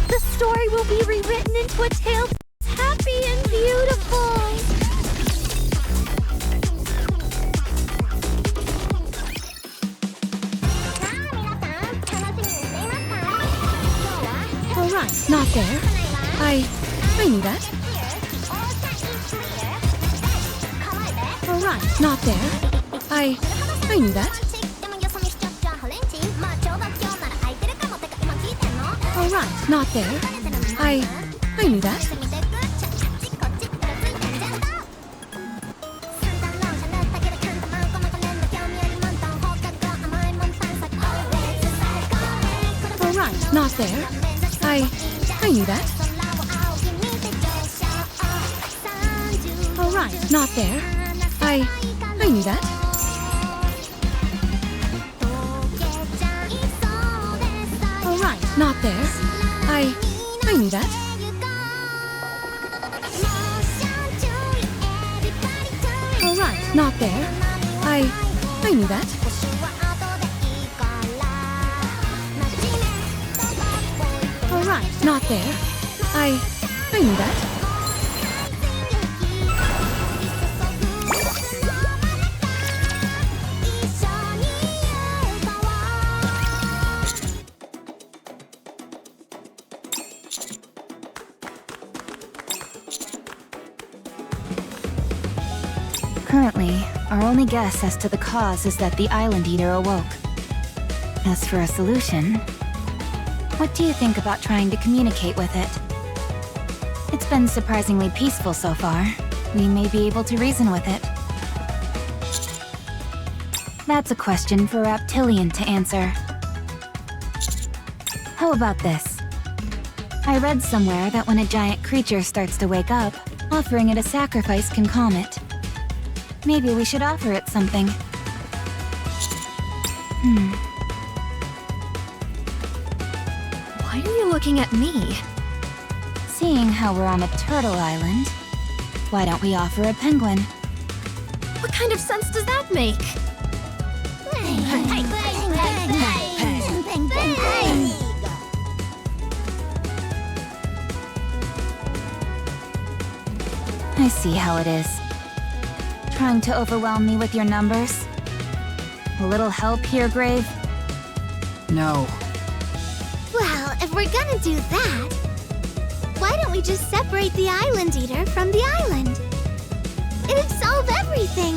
The story will be rewritten into a tale that's happy and beautiful. Alright, not there. I knew that. Alright, not there. I knew that. Alright, not there. I knew that. Alright, not there. I knew that. Alright, not there. I knew that. Alright, not there. I knew that. Alright, not there. I knew that. Alright, not there. I knew that. Currently, our only guess as to the cause is that the Island Eater awoke. As for a solution, what do you think about trying to communicate with it? It's been surprisingly peaceful so far. We may be able to reason with it. That's a question for Reptilian to answer. How about this? I read somewhere that when a giant creature starts to wake up, offering it a sacrifice can calm it. Maybe we should offer it something. Why are you looking at me? Seeing how we're on a turtle island, why don't we offer a penguin? What kind of sense does that make? I see how it is. Trying to overwhelm me with your numbers? A little help here, Grave? No. Well, if we're gonna do that, why don't we just separate the Island Eater from the island? It'd solve everything.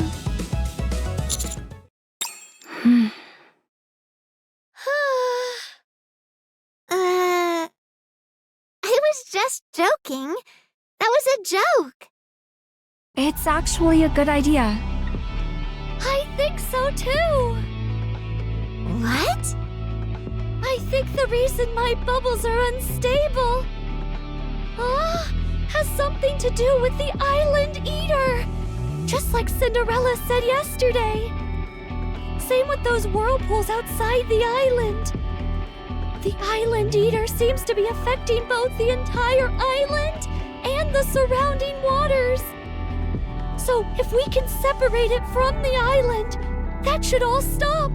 I was just joking. That was a joke. It's actually a good idea. I think so too. What? I think the reason my bubbles are unstable has something to do with the Island Eater. Just like Cinderella said yesterday. Same with those whirlpools outside the island. The Island Eater seems to be affecting both the entire island and the surrounding waters. So if we can separate it from the island, that should all stop,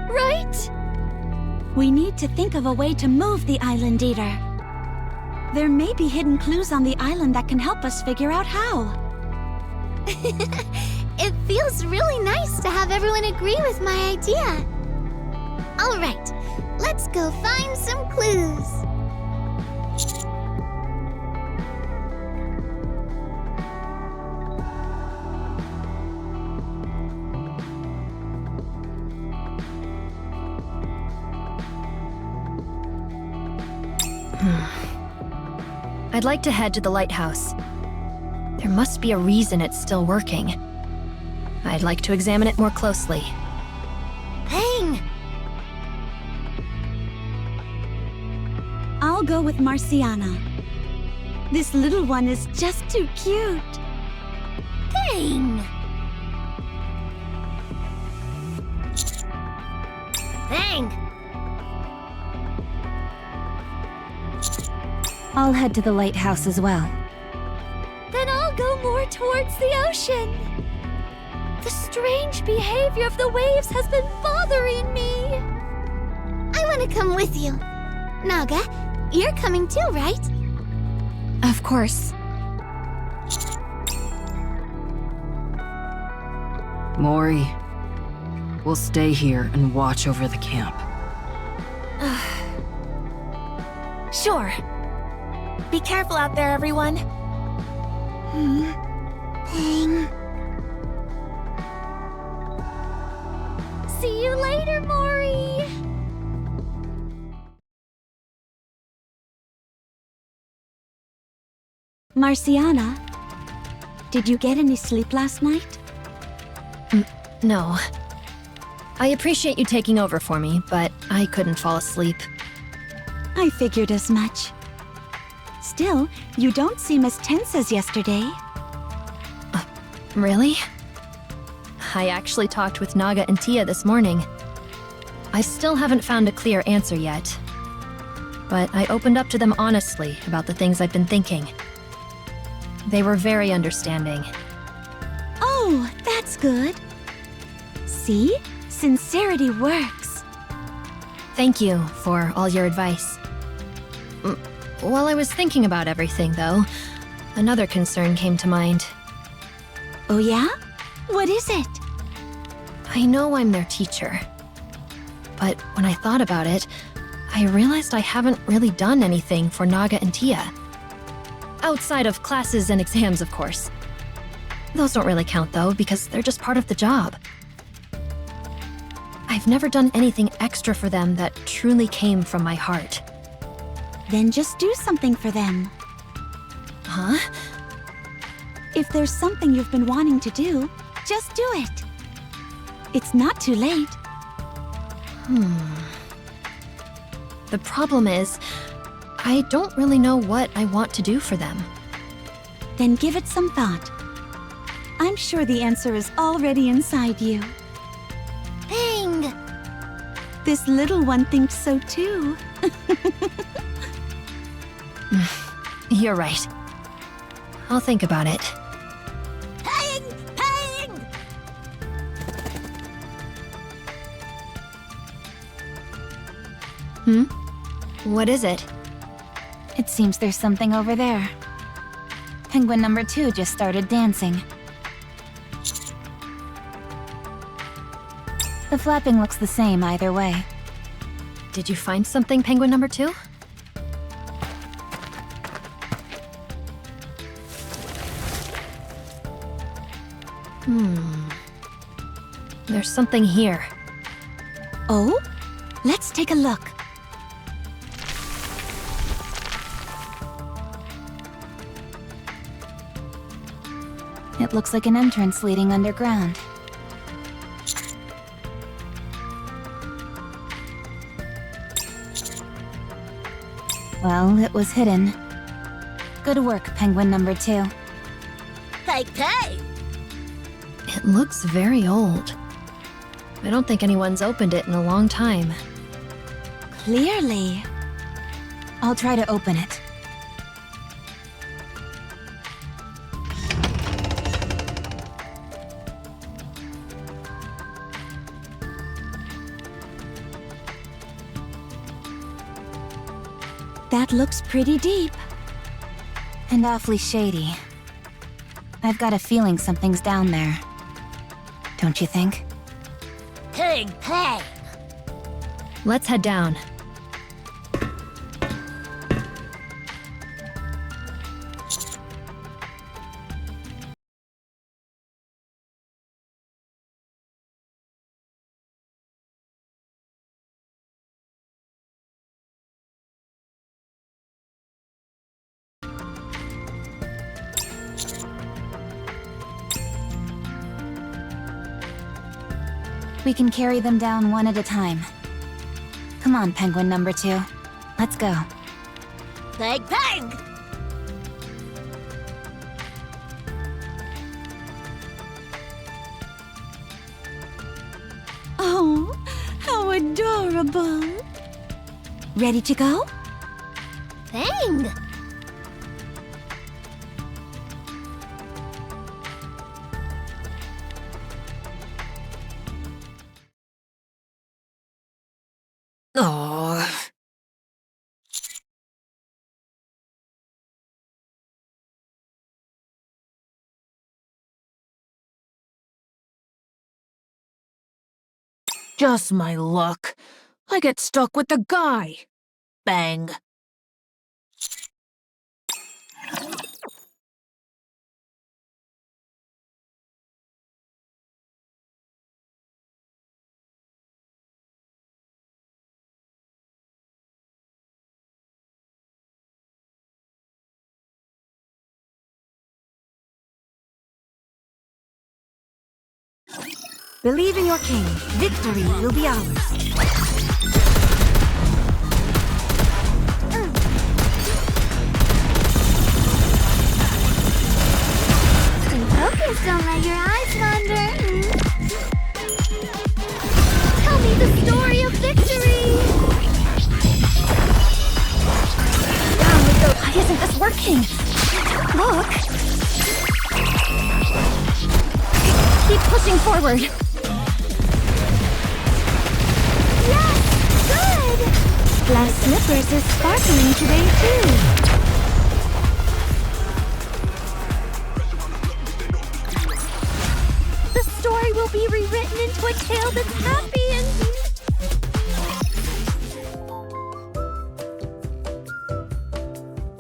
right? We need to think of a way to move the Island Eater. There may be hidden clues on the island that can help us figure out how. It feels really nice to have everyone agree with my idea. All right, let's go find some clues. I'd like to head to the lighthouse. There must be a reason it's still working. I'd like to examine it more closely. Pang! I'll go with Marciana. This little one is just too cute. Dang! Bang! I'll head to the lighthouse as well. Then I'll go more towards the ocean. The strange behavior of the waves has been bothering me. I want to come with you. Naga, you're coming too, right? Of course. Mori, we'll stay here and watch over the camp. Sure. Be careful out there, everyone. Dang. See you later, Mori! Marciana, did you get any sleep last night? No. I appreciate you taking over for me, but I couldn't fall asleep. I figured as much. Still, you don't seem as tense as yesterday. Really? I actually talked with Naga and Tia this morning. I still haven't found a clear answer yet. But I opened up to them honestly about the things I've been thinking. They were very understanding. Oh, that's good. See? Sincerity works. Thank you for all your advice. While I was thinking about everything, though, another concern came to mind. Oh yeah? What is it? I know I'm their teacher. But when I thought about it, I realized I haven't really done anything for Naga and Tia. Outside of classes and exams, of course. Those don't really count, though, because they're just part of the job. I've never done anything extra for them that truly came from my heart. Then just do something for them. Huh? If there's something you've been wanting to do, just do it. It's not too late. The problem is, I don't really know what I want to do for them. Then give it some thought. I'm sure the answer is already inside you. Bang! This little one thinks so too. You're right. I'll think about it. Bang! Bang! What is it? It seems there's something over there. Penguin number 2 just started dancing. The flapping looks the same either way. Did you find something, penguin number 2? There's something here. Oh? Let's take a look. It looks like an entrance leading underground. Well, it was hidden. Good work, penguin number 2. Hey, hey! It looks very old. I don't think anyone's opened it in a long time. Clearly. I'll try to open it. That looks pretty deep. And awfully shady. I've got a feeling something's down there. Don't you think? Bang! Bang! Let's head down. We can carry them down one at a time. Come on, penguin number 2. Let's go. Bang! Bang! adorable. Ready to go? Bang! Oh. Just my luck. I get stuck with the guy. Bang. Believe in your king. Victory will be ours. Stay focused, don't let your eyes wander. Tell me the story of victory! Why isn't this working? Look! Keep pushing forward. Yes! Good! Glass slippers is sparkling today too. The story will be rewritten into a tale that's happy and...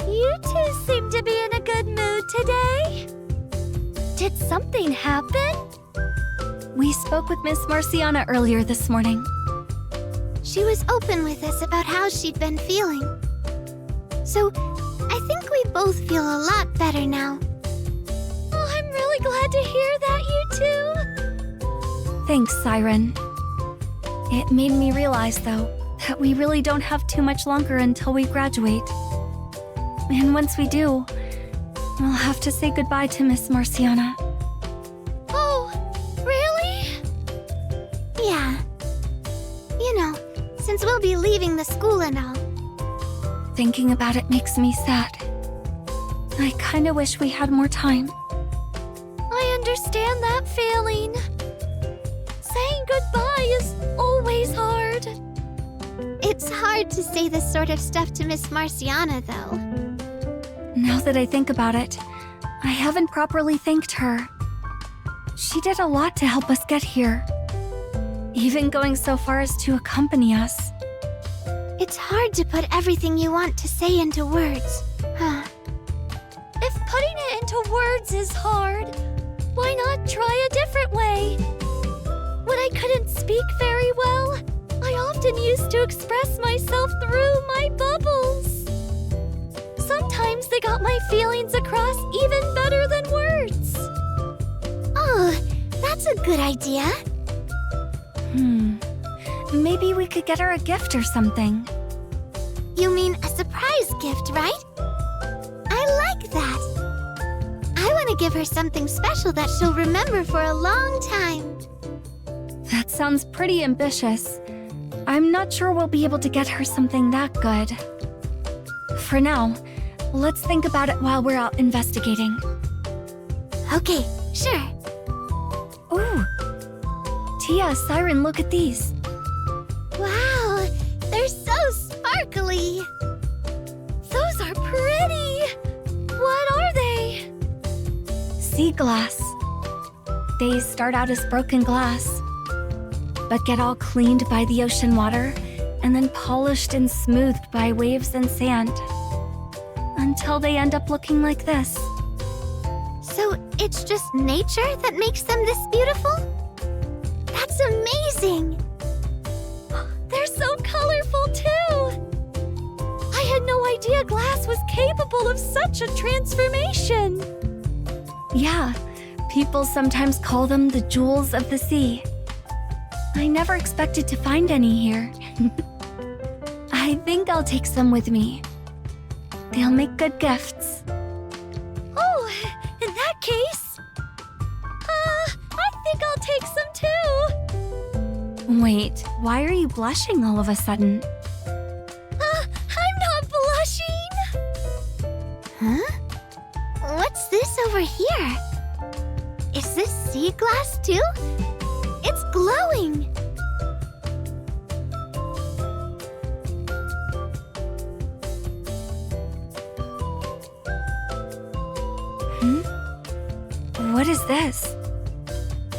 You two seem to be in a good mood today. Did something happen? We spoke with Miss Marciana earlier this morning. She was open with us about how she'd been feeling. So, I think we both feel a lot better now. Oh, I'm really glad to hear that, you two. Thanks, Siren. It made me realize, though, that we really don't have too much longer until we graduate. And once we do, we'll have to say goodbye to Miss Marciana. Oh, really? Yeah. You know, since we'll be leaving the school and all. Thinking about it makes me sad. I kinda wish we had more time. I understand that feeling. Saying goodbye is always hard. It's hard to say this sort of stuff to Miss Marciana, though. Now that I think about it, I haven't properly thanked her. She did a lot to help us get here. Even going so far as to accompany us. It's hard to put everything you want to say into words, huh? If putting it into words is hard, why not try a different way? When I couldn't speak very well, I often used to express myself through my bubbles. Sometimes they got my feelings across even better than words. Oh, that's a good idea. Maybe we could get her a gift or something. You mean a surprise gift, right? I like that. I want to give her something special that she'll remember for a long time. That sounds pretty ambitious. I'm not sure we'll be able to get her something that good. For now, let's think about it while we're out investigating. Okay, sure. Ooh! Tia, Siren, look at these. Wow, they're so sparkly. Those are pretty. What are they? Sea glass. They start out as broken glass, but get all cleaned by the ocean water and then polished and smoothed by waves and sand, until they end up looking like this. So it's just nature that makes them this beautiful? That's amazing! They're so colorful, too! I had no idea glass was capable of such a transformation! Yeah, people sometimes call them the jewels of the sea. I never expected to find any here. I think I'll take some with me. They'll make good gifts. Oh, in that case... I think I'll take some, too! Wait, why are you blushing all of a sudden? I'm not blushing! Huh? What's this over here? Is this sea glass too? It's glowing! What is this?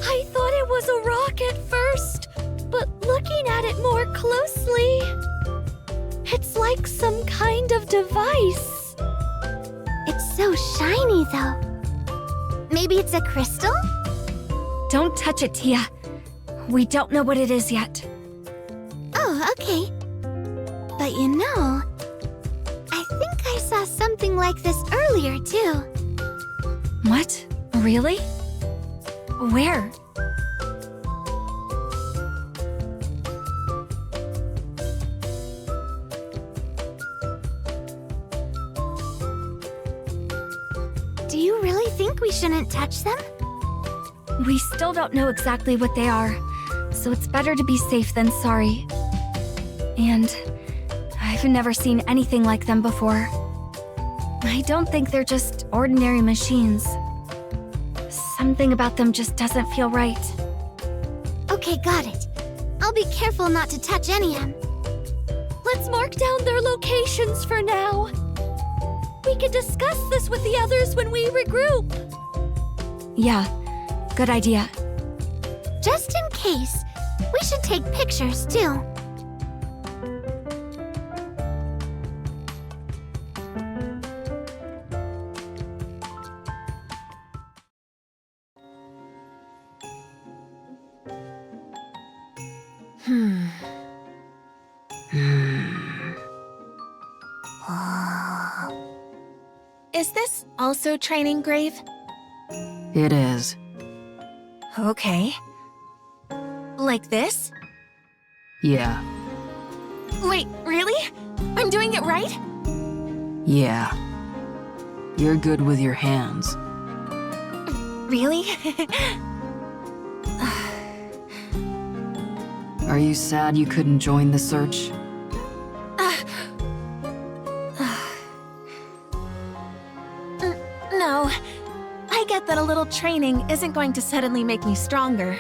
I thought it was a rock at first, but looking at it more closely, it's like some kind of device. It's so shiny though. Maybe it's a crystal? Don't touch it, Tia. We don't know what it is yet. Oh, okay. But you know, I think I saw something like this earlier too. What? Really? Where? Do you really think we shouldn't touch them? We still don't know exactly what they are, so it's better to be safe than sorry. And I've never seen anything like them before. I don't think they're just ordinary machines. Something about them just doesn't feel right. Okay, got it. I'll be careful not to touch any of them. Let's mark down their locations for now. We can discuss this with the others when we regroup. Yeah, good idea. Just in case, we should take pictures too. Is this also training grave? It is. Okay. Like this? Yeah. Wait, really? I'm doing it right? Yeah. You're good with your hands. Really? Are you sad you couldn't join the search? No. I get that a little training isn't going to suddenly make me stronger.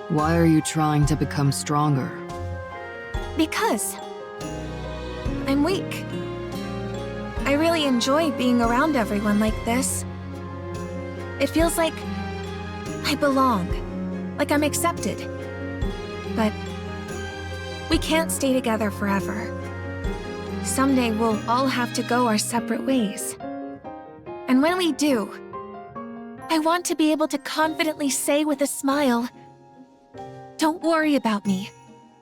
Why are you trying to become stronger? Because I'm weak. I really enjoy being around everyone like this. It feels like I belong, like I'm accepted. But we can't stay together forever. Someday we'll all have to go our separate ways. And when we do, I want to be able to confidently say with a smile, "Don't worry about me.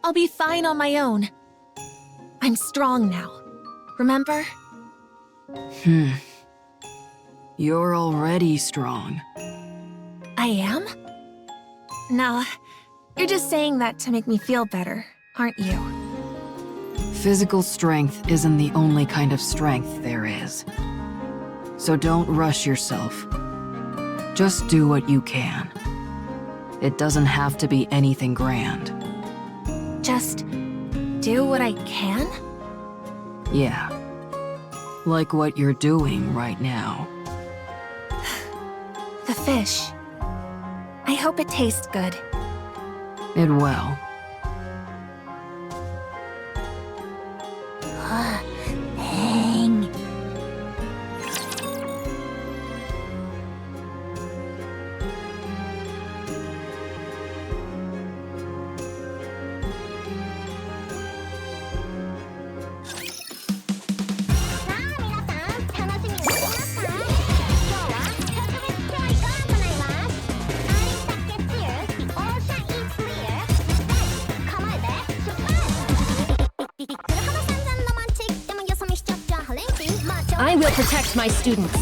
I'll be fine on my own. I'm strong now. Remember?" You're already strong. I am? Nah, you're just saying that to make me feel better, aren't you? Physical strength isn't the only kind of strength there is. So don't rush yourself. Just do what you can. It doesn't have to be anything grand. Just do what I can? Yeah. Like what you're doing right now. The fish. I hope it tastes good. It will. Dang. I will protect my students.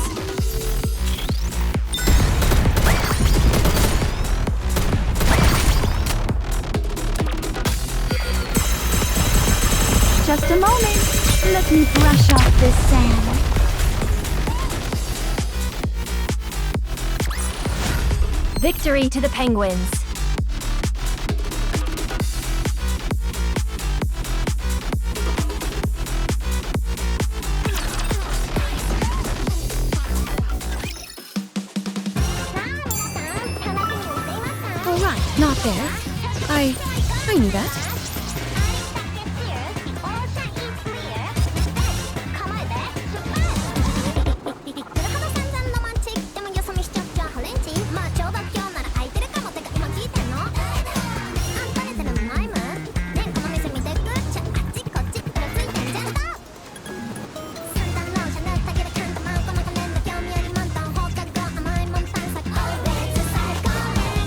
Just a moment. Let me brush off this sand. Victory to the penguins. right, not there. I knew that.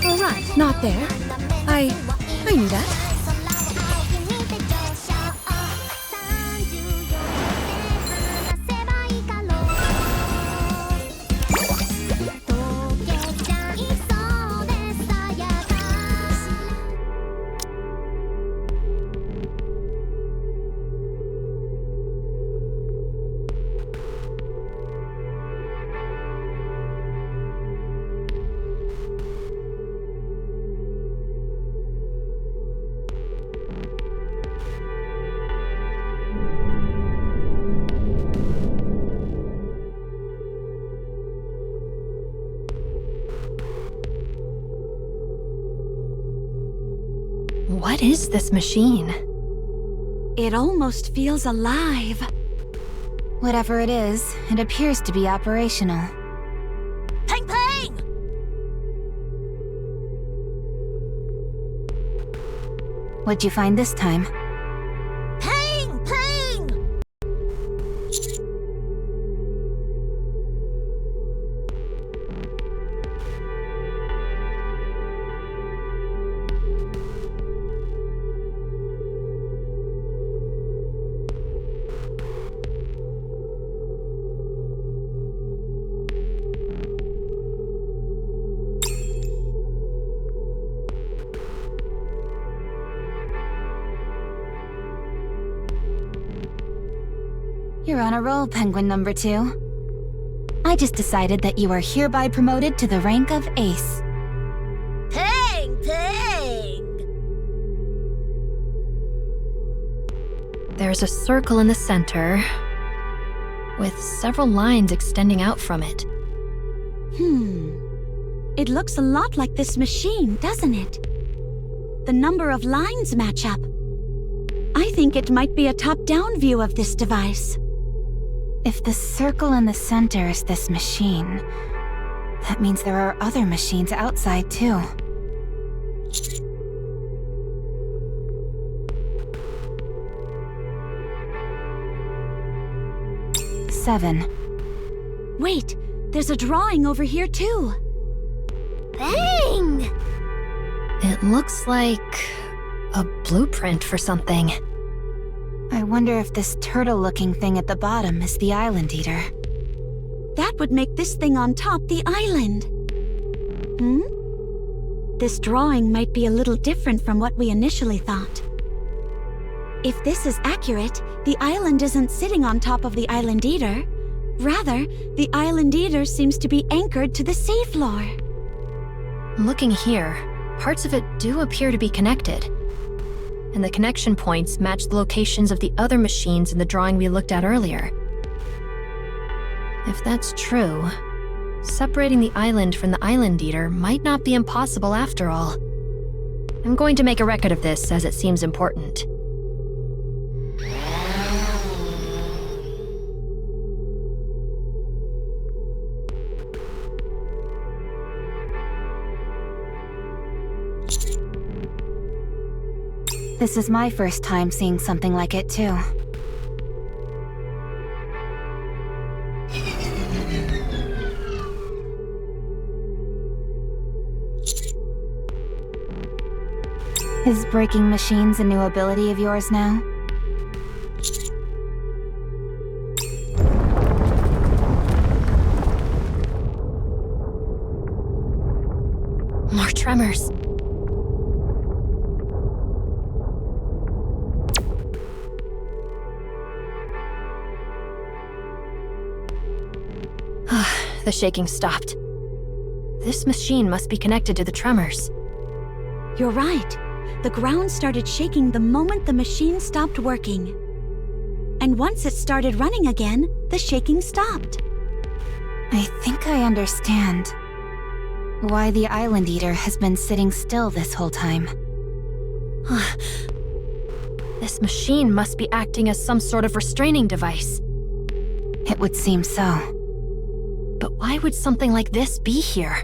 All right, not there. I knew that. What is this machine? It almost feels alive. Whatever it is, it appears to be operational. Peng Peng! What'd you find this time? Peng Peng! You're on a roll, Penguin number 2. I just decided that you are hereby promoted to the rank of Ace. Peng Peng! There's a circle in the center, with several lines extending out from it. It looks a lot like this machine, doesn't it? The number of lines match up. I think it might be a top-down view of this device. If the circle in the center is this machine, that means there are other machines outside too. Seven. Wait, there's a drawing over here too. Bang! It looks like a blueprint for something. I wonder if this turtle-looking thing at the bottom is the Island Eater. That would make this thing on top the island. This drawing might be a little different from what we initially thought. If this is accurate, the island isn't sitting on top of the Island Eater. Rather, the Island Eater seems to be anchored to the seafloor. Looking here, parts of it do appear to be connected. And the connection points match the locations of the other machines in the drawing we looked at earlier. If that's true, separating the island from the Island Eater might not be impossible after all. I'm going to make a record of this as it seems important. This is my first time seeing something like it too. Is breaking machines a new ability of yours now? More tremors. The shaking stopped. This machine must be connected to the tremors. You're right. The ground started shaking the moment the machine stopped working. And once it started running again, the shaking stopped. I think I understand. why the Island Eater has been sitting still this whole time. This machine must be acting as some sort of restraining device. It would seem so. But why would something like this be here?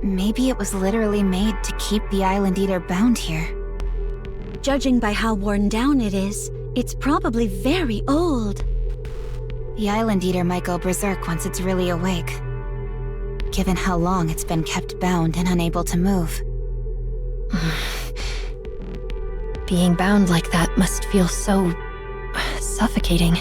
Maybe it was literally made to keep the Island Eater bound here. Judging by how worn down it is, it's probably very old. The Island Eater might go berserk once it's really awake, given how long it's been kept bound and unable to move. Being bound like that must feel so suffocating.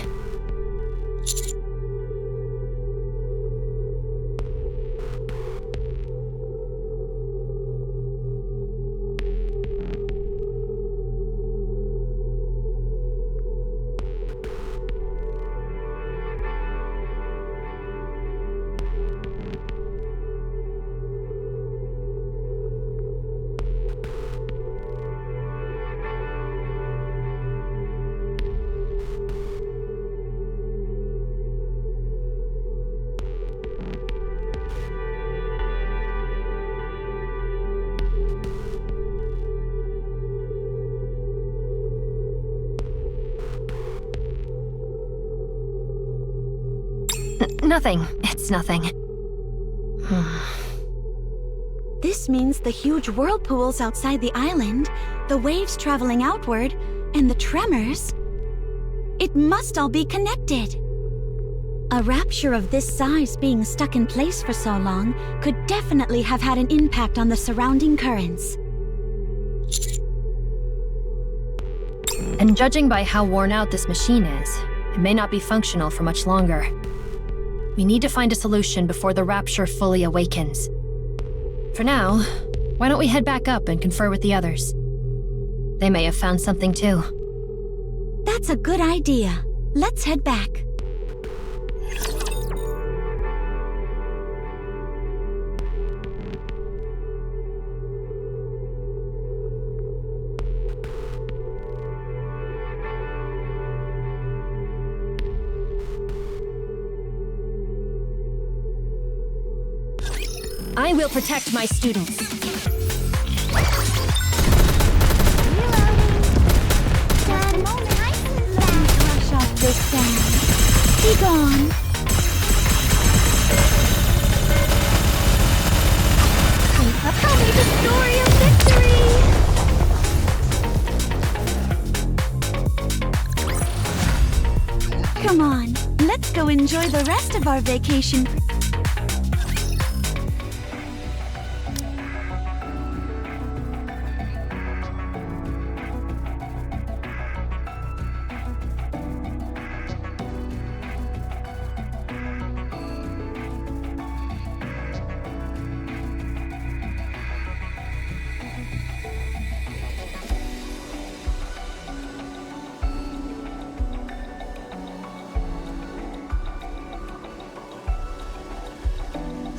Nothing. It's nothing. This means the huge whirlpools outside the island, the waves traveling outward, and the tremors. It must all be connected. A rapture of this size being stuck in place for so long could definitely have had an impact on the surrounding currents. And judging by how worn out this machine is, it may not be functional for much longer. We need to find a solution before the rapture fully awakens. For now, why don't we head back up and confer with the others? They may have found something too. That's a good idea. Let's head back. I will protect my students. Brush off this sand. Be gone. Tell me the story of victory! Come on, let's go enjoy the rest of our vacation.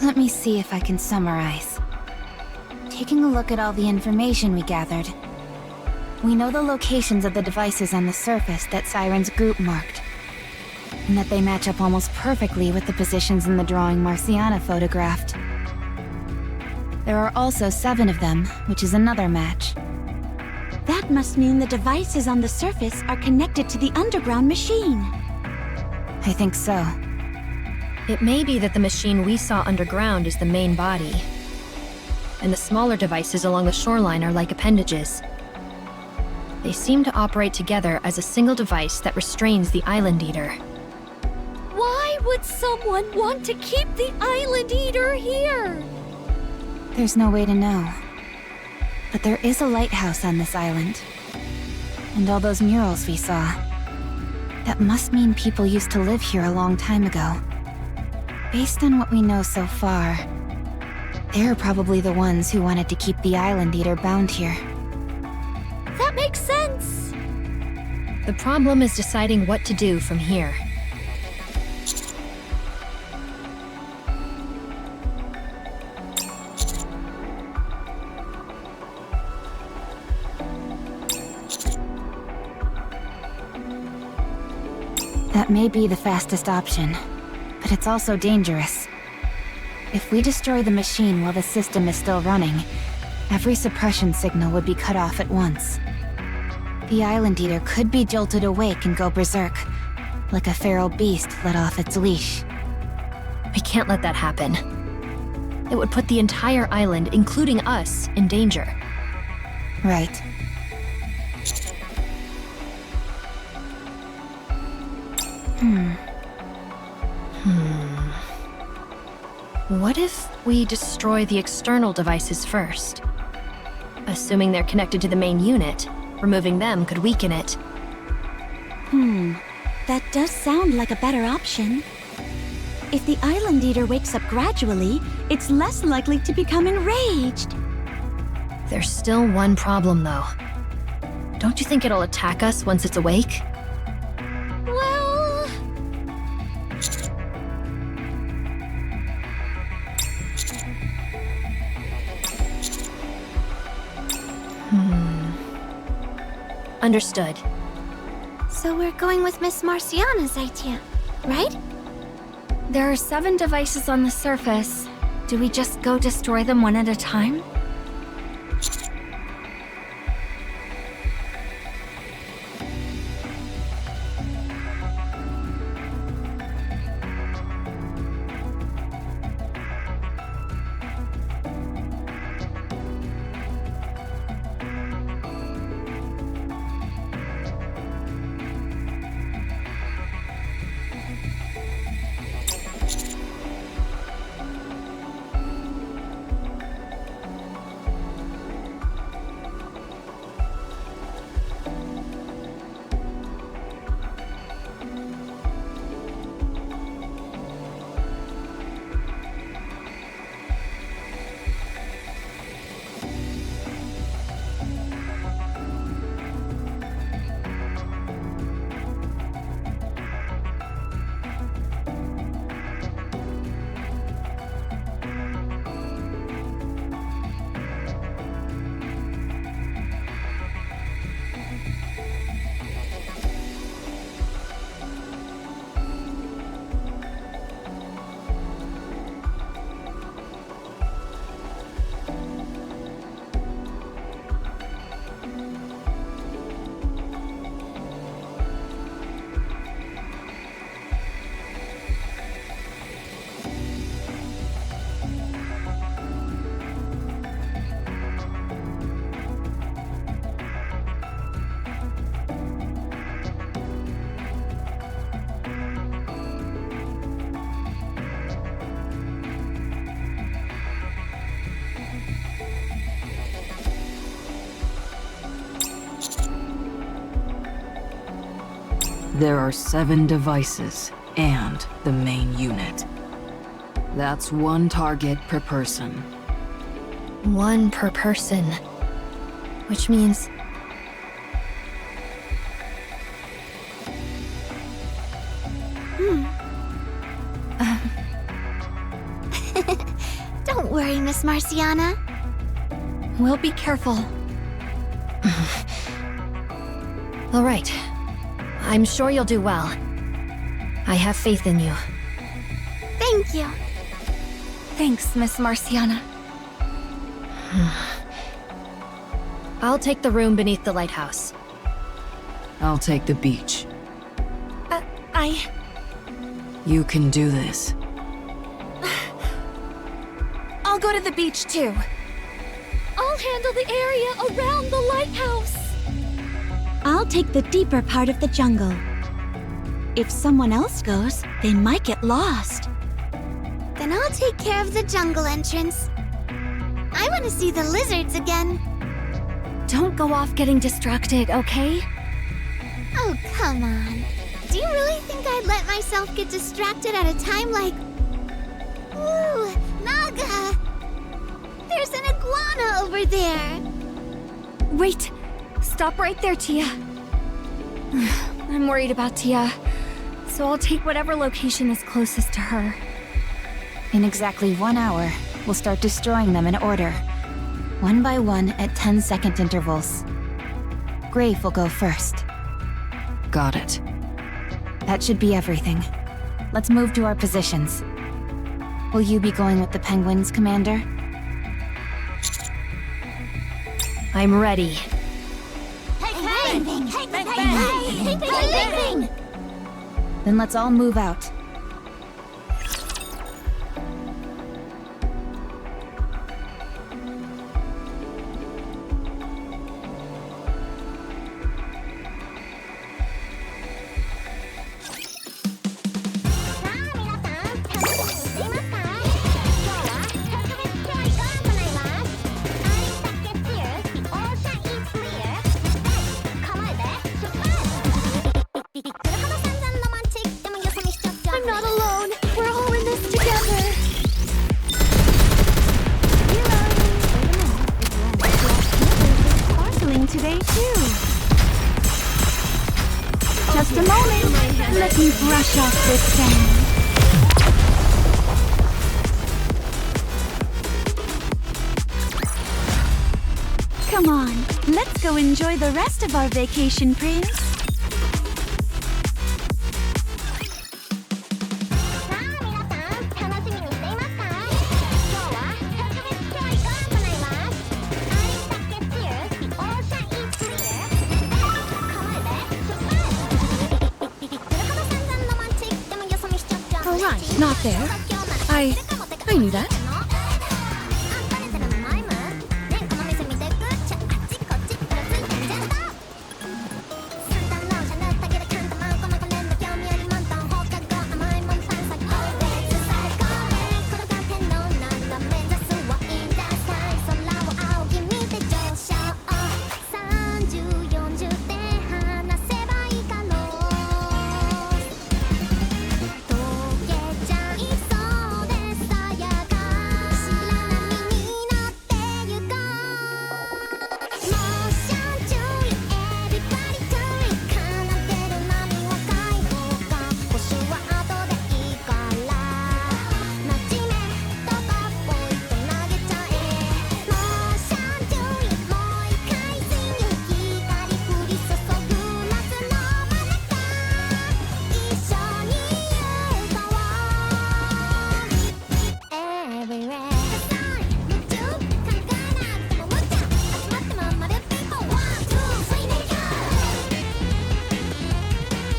Let me see if I can summarize. Taking a look at all the information we gathered, we know the locations of the devices on the surface that Siren's group marked, and that they match up almost perfectly with the positions in the drawing Marciana photographed. There are also 7 of them, which is another match. That must mean the devices on the surface are connected to the underground machine. I think so. It may be that the machine we saw underground is the main body, and the smaller devices along the shoreline are like appendages. They seem to operate together as a single device that restrains the Island Eater. Why would someone want to keep the Island Eater here? There's no way to know. But there is a lighthouse on this island. And all those murals we saw. That must mean people used to live here a long time ago. Based on what we know so far, they're probably the ones who wanted to keep the Island Eater bound here. That makes sense. The problem is deciding what to do from here. That may be the fastest option, but it's also dangerous. If we destroy the machine while the system is still running, every suppression signal would be cut off at once. The Island Eater could be jolted awake and go berserk, like a feral beast let off its leash. We can't let that happen. It would put the entire island, including us, in danger. Right. What if we destroy the external devices first? Assuming they're connected to the main unit, removing them could weaken it. That does sound like a better option. If the Island Eater wakes up gradually, it's less likely to become enraged. There's still one problem, though. Don't you think it'll attack us once it's awake? Well, Understood. So we're going with Miss Marciana's idea, right? there are 7 devices on the surface. Do we just go destroy them one at a time? There are 7 devices and the main unit. That's 1 target per person. 1 per person. Which means... Don't worry, Miss Marciana. We'll be careful. All right. I'm sure you'll do well. I have faith in you. Thank you. Thanks, Miss Marciana. I'll take the room beneath the lighthouse. I'll take the beach. You You can do this. I'll go to the beach too. I'll handle the area around the lighthouse. I'll take the deeper part of the jungle. If someone else goes, they might get lost. Then I'll take care of the jungle entrance. I want to see the lizards again. Don't go off getting distracted, okay? Oh, come on. Do you really think I'd let myself get distracted at a time like... Ooh, Naga! There's an iguana over there! Wait! Stop right there, Tia. I'm worried about Tia, so I'll take whatever location is closest to her. In exactly 1 hour, we'll start destroying them in order. 1 by 1 at 10-second intervals. Grave will go first. Got it. That should be everything. Let's move to our positions. Will you be going with the penguins, Commander? I'm ready. Hey, bang! Then let's all move out. I'm not alone. We're all in this together. Sparkling today too. Just a moment. Let me brush off this sand. Come on, let's go enjoy the rest of our vacation, Prince. Alright, not there. I knew that.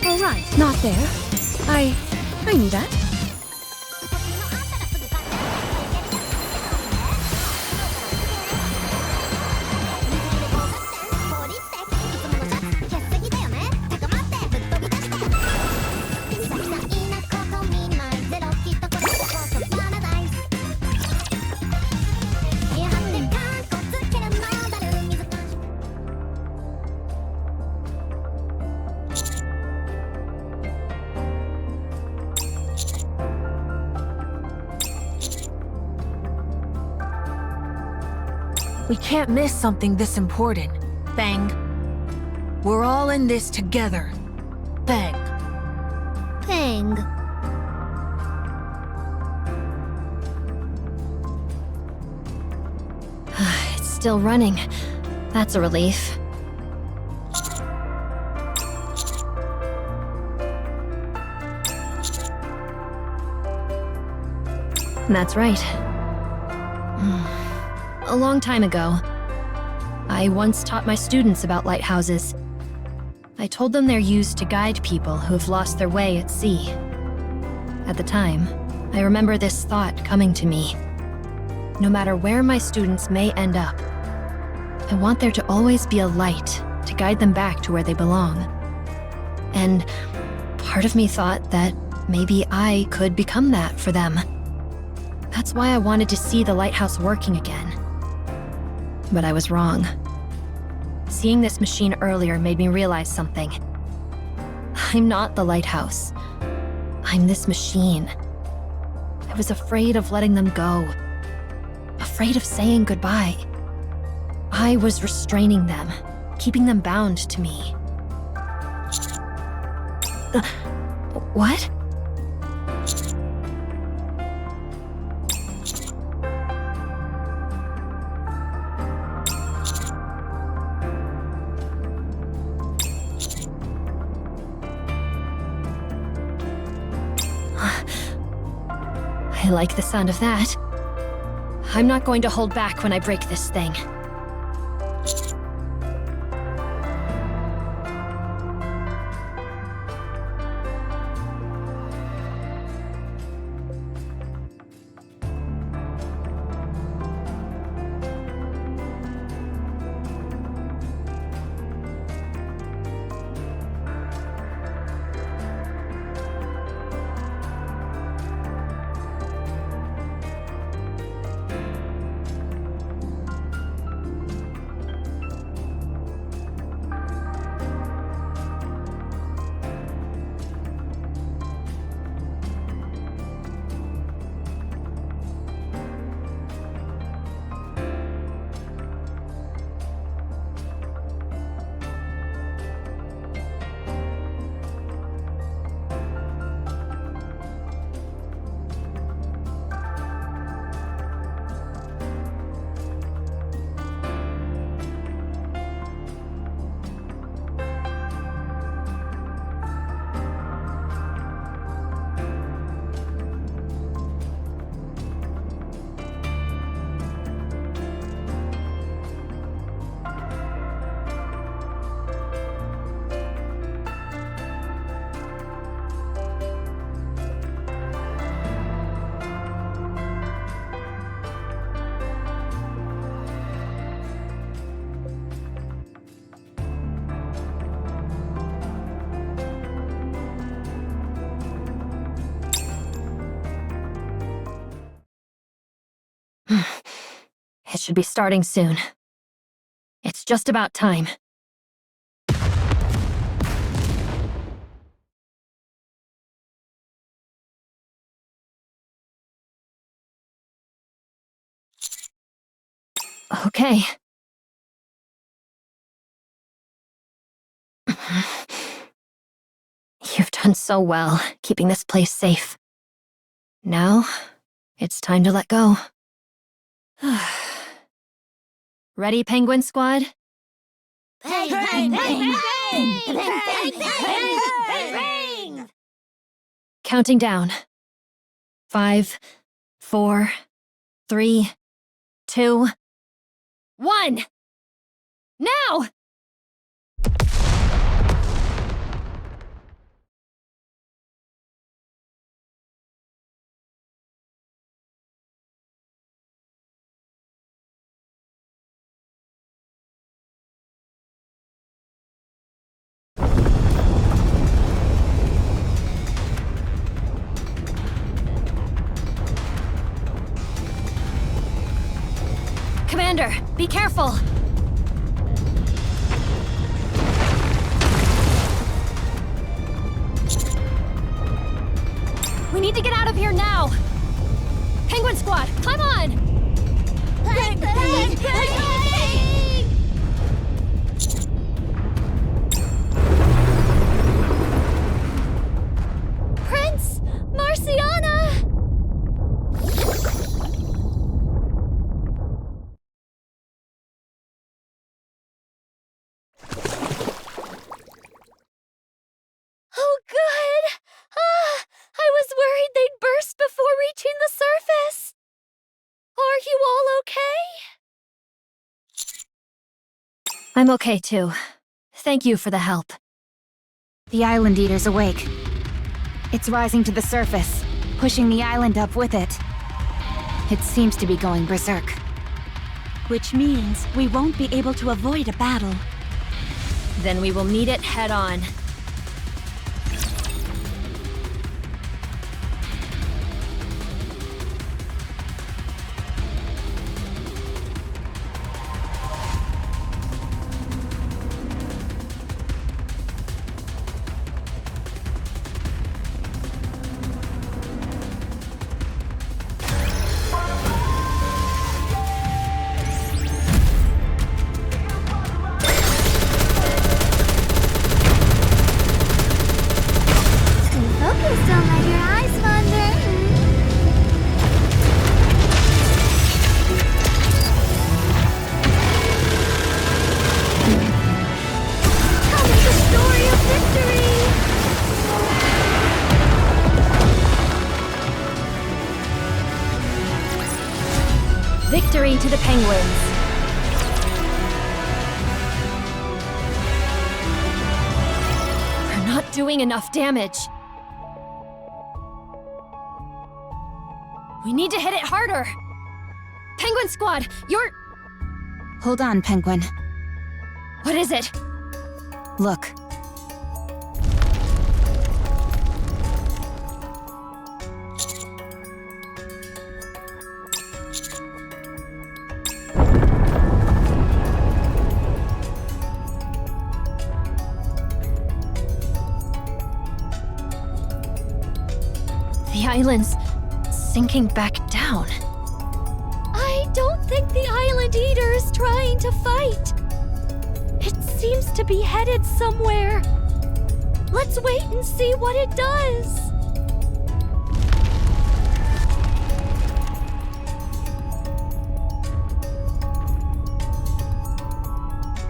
Alright, not there. I knew that. We can't miss something this important. Bang. We're all in this together. Bang. Bang. It's still running. That's a relief. That's right. A long time ago, I once taught my students about lighthouses. I told them they're used to guide people who have lost their way at sea. At the time, I remember this thought coming to me. No matter where my students may end up, I want there to always be a light to guide them back to where they belong. And part of me thought that maybe I could become that for them. That's why I wanted to see the lighthouse working again. But I was wrong. Seeing this machine earlier made me realize something. I'm not the lighthouse. I'm this machine. I was afraid of letting them go. Afraid of saying goodbye. I was restraining them, keeping them bound to me. What? I I like the sound of that. I'm not going to hold back when I break this thing. It should be starting soon. It's just about time. Okay. You've done so well, keeping this place safe. Now, it's time to let go. Ready, Penguin Squad? Bang, bang, bang, bang! Bang, bang, bang, bang, bang! Counting down. 5, 4, 3, 2, 1! Now! Commander, be careful! We need to get out of here now! Penguin Squad, climb on! Bang, bang, bang, bang! Prince Marciana! Oh, good! I was worried they'd burst before reaching the surface. Are you all okay? I'm okay too. Thank you for the help. The Island Eater's awake. It's rising to the surface, pushing the island up with it. It seems to be going berserk. Which means we won't be able to avoid a battle. Then we will meet it head on. Victory to the penguins! We're not doing enough damage. We need to hit it harder! Penguin Squad, you're... Hold on, Penguin. What is it? Look. The island's sinking back down. I don't think the Island Eater is trying to fight. It seems to be headed somewhere. Let's wait and see what it does.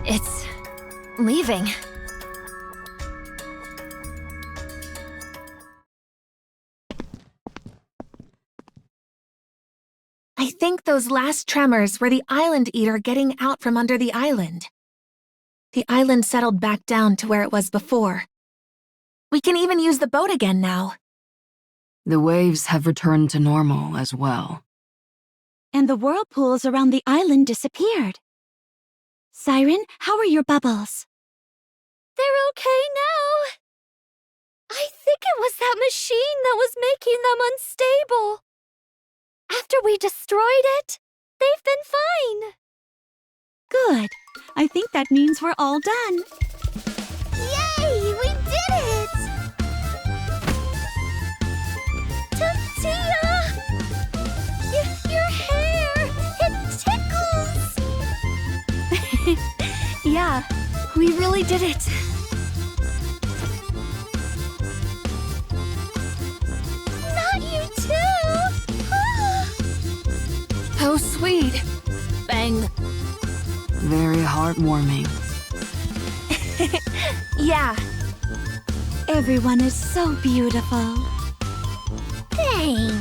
It's leaving. I think those last tremors were the Island Eater getting out from under the island. The island settled back down to where it was before. We can even use the boat again now. The waves have returned to normal as well. And the whirlpools around the island disappeared. Siren, how are your bubbles? They're okay now. I think it was that machine that was making them unstable. After we destroyed it, they've been fine. Good. I think that means we're all done. Yay! We did it! Tia! Your hair! It tickles! Yeah, we really did it. Not you too! How sweet. Bang. Very heartwarming. Yeah. Everyone is so beautiful. Dang!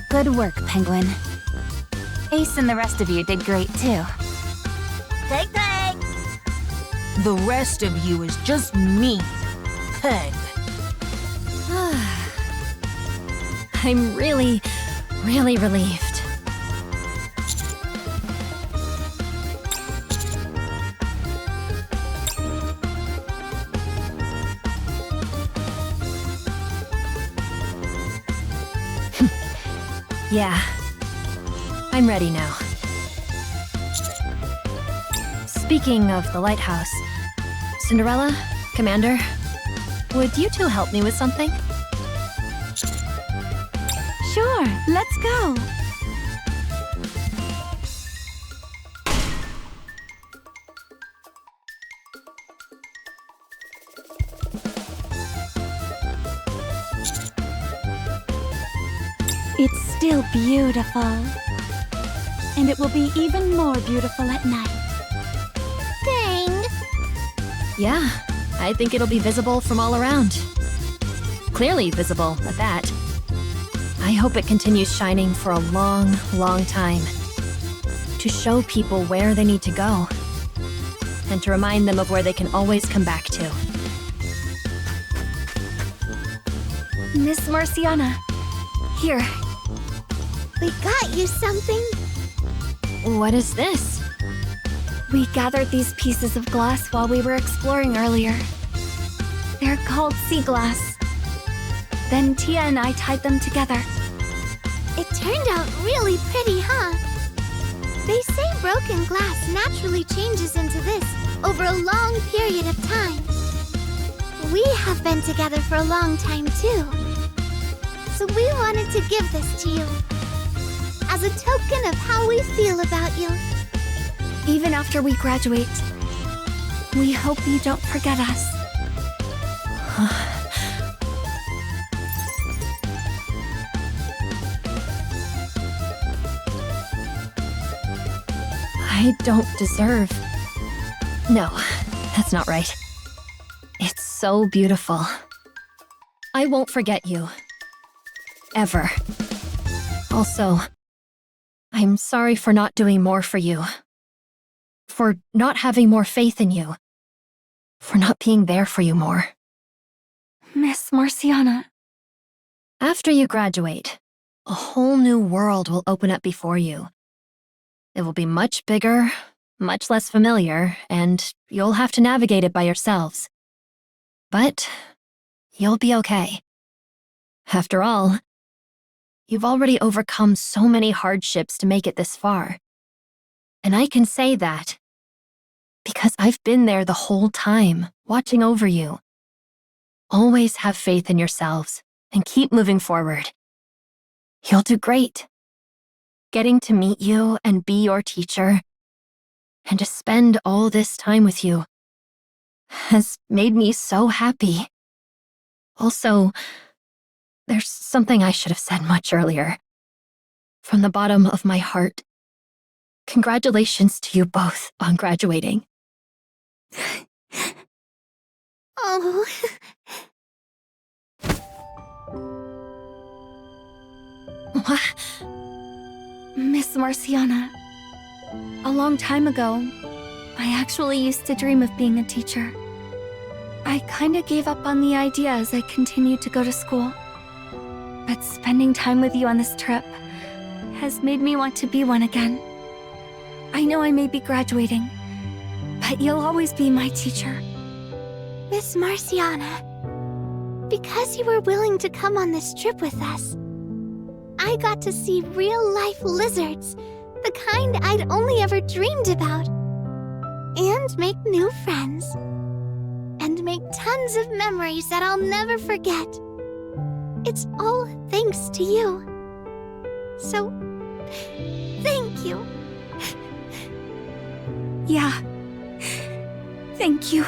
Good work, Penguin. Ace and the rest of you did great too. Thank. The rest of you is just me, Peg. I'm really, really relieved. Yeah, I'm ready now. Speaking of the lighthouse, Cinderella, Commander, would you two help me with something? Sure, let's go. It's still beautiful. And it will be even more beautiful at night. Dang! Yeah, I think it'll be visible from all around. Clearly visible, at that. I hope it continues shining for a long, long time. To show people where they need to go. And to remind them of where they can always come back to. Miss Marciana. Here. We got you something. What is this? We gathered these pieces of glass while we were exploring earlier. They're called sea glass. Then Tia and I tied them together. It turned out really pretty, huh? They say broken glass naturally changes into this over a long period of time. We have been together for a long time, too. So we wanted to give this to you. As a token of how we feel about you. Even after we graduate, we hope you don't forget us. I don't deserve... No, that's not right. It's so beautiful. I won't forget you. Ever. Also, I'm sorry for not doing more for you. For not having more faith in you. For not being there for you more. Miss Marciana. After you graduate, a whole new world will open up before you. It will be much bigger, much less familiar, and you'll have to navigate it by yourselves. But you'll be okay. After all, you've already overcome so many hardships to make it this far. And I can say that because I've been there the whole time, watching over you. Always have faith in yourselves and keep moving forward. You'll do great. Getting to meet you and be your teacher, and to spend all this time with you, has made me so happy. Also, there's something I should have said much earlier. From the bottom of my heart, congratulations to you both on graduating. Oh. What? Miss Marciana. A long time ago, I actually used to dream of being a teacher. I kinda gave up on the idea as I continued to go to school. But spending time with you on this trip has made me want to be one again. I know I may be graduating, but you'll always be my teacher. Miss Marciana, because you were willing to come on this trip with us, I got to see real-life lizards, the kind I'd only ever dreamed about, and make new friends, and make tons of memories that I'll never forget. It's all thanks to you. So, thank you. Yeah. Thank you.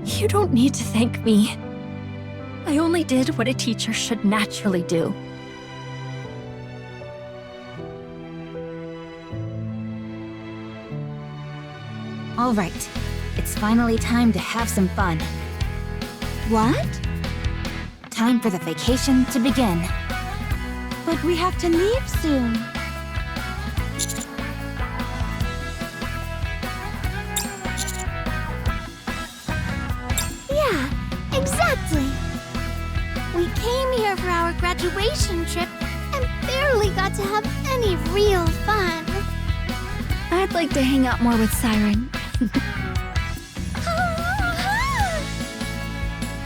You don't need to thank me. I only did what a teacher should naturally do. All right, it's finally time to have some fun. What? Time for the vacation to begin. But we have to leave soon. Yeah, exactly. We came here for our graduation trip and barely got to have any real fun. I'd like to hang out more with Siren.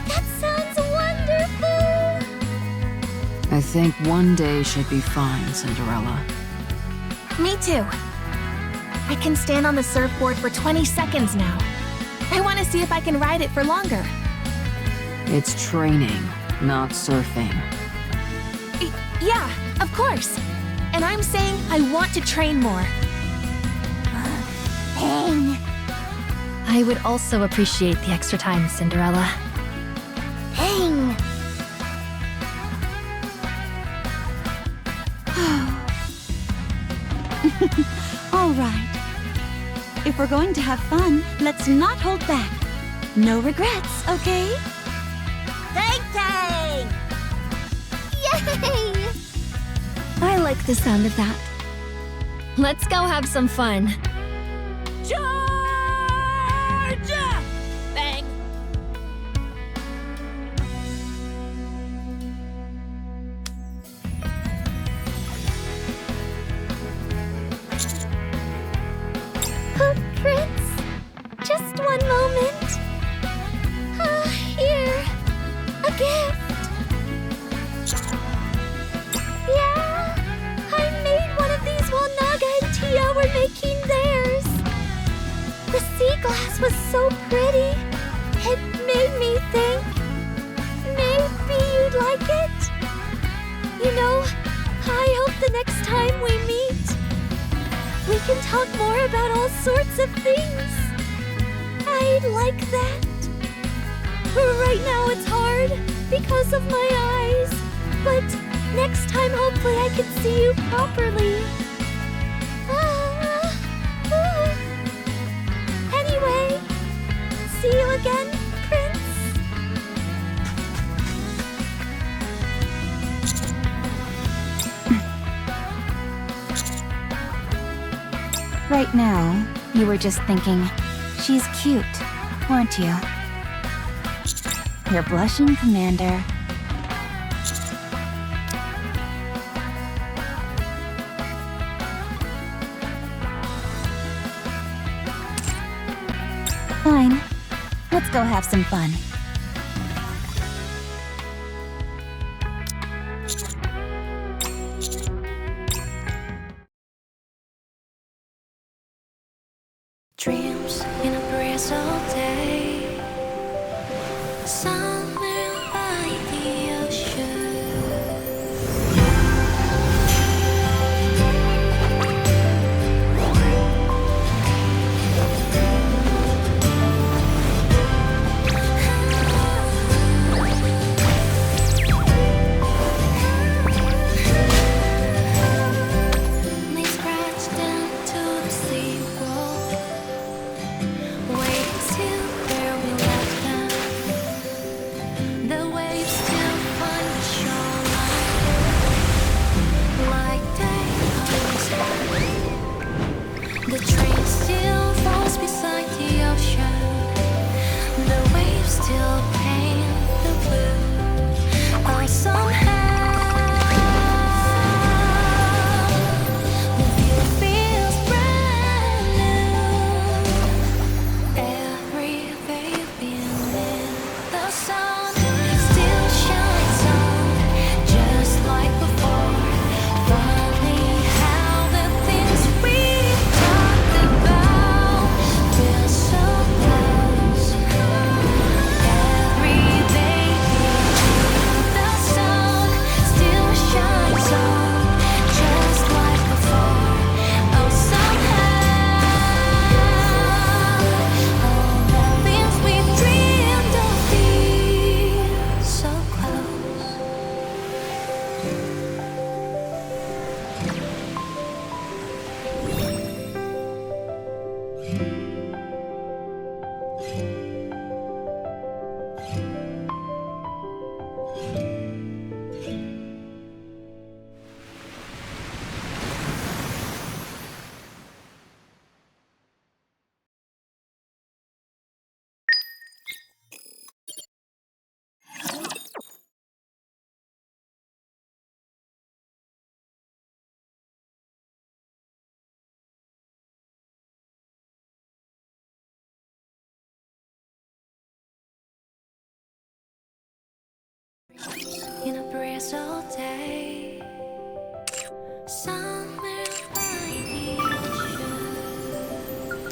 That sounds wonderful! I think one day should be fine, Cinderella. Me too. I can stand on the surfboard for 20 seconds now. I want to see if I can ride it for longer. It's training, not surfing. Yeah, of course. And I'm saying I want to train more. Dang. I would also appreciate the extra time, Cinderella. Dang. All right. If we're going to have fun, let's not hold back. No regrets, okay? Tang! Yay! I like the sound of that. Let's go have some fun. Bang! Oh, Prince, just one moment. Here, a gift. Yeah, I made one of these while Naga and Tia were making theirs. The sea glass was so pretty. It made me think maybe you'd like it. You know, I hope the next time we meet, we can talk more about all sorts of things. I'd like that. Right now it's hard because of my eyes, but next time hopefully I can see you properly. Anyway, see you again, Prince. Right now, you were just thinking, she's cute, weren't you? You're blushing, Commander. Fine. Let's go have some fun. Dreams in a breeze all day. Somewhere by the ocean. They scratch down to the seawall. Wait till where we left them. The waves still find the shoreline, like they always have. The train still falls beside the ocean. The waves still paint the blue. Oh, somehow the view feels brand new. Every baby in the sun still shines on, just like before. Funny how the things we talked about feel so close. Every baby in the sun still shines on, just like before. Oh, somehow all the things we dreamed of feel so close. In a breeze all day. Somewhere by the ocean.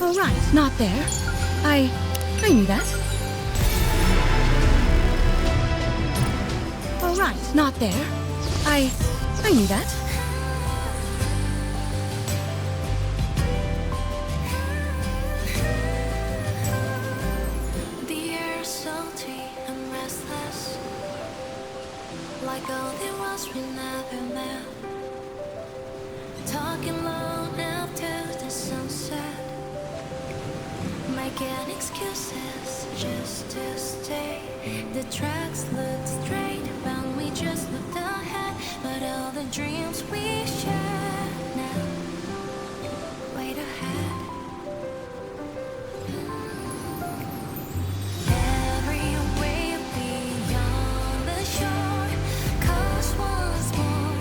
All right, not there. I knew that. All right, not there. I knew that. The air salty and restless, like all there was we never met. Talking loud after the sunset, making excuses just to stay. The tracks look straight when we just looked ahead, but all the dreams we shared now wait ahead. Every wave beyond the shore calls once more,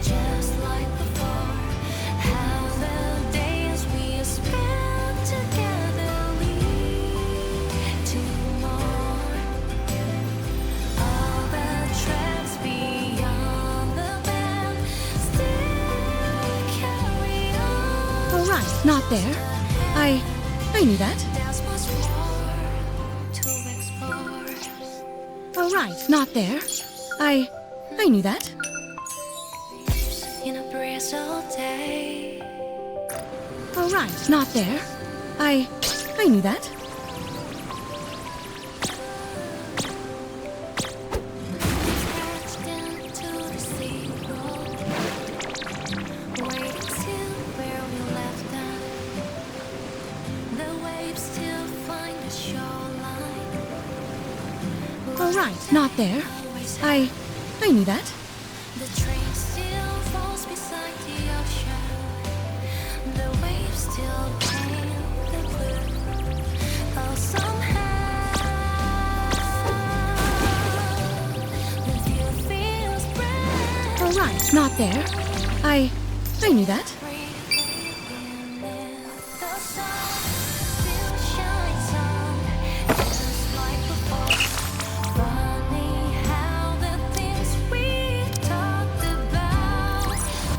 just like before. How the days we spent together lead to more. All the tracks beyond the bend still carry on. All right, not there. I knew that. There's much more to explore. All right, not there. I knew that. In a breeze all day. All right, not there. I knew that. Scratch down to the seawall. Wait till where we left them. The waves still find the shoreline. All right, not there. I knew that. The train still falls beside the ocean. The Alright, not there. I knew that.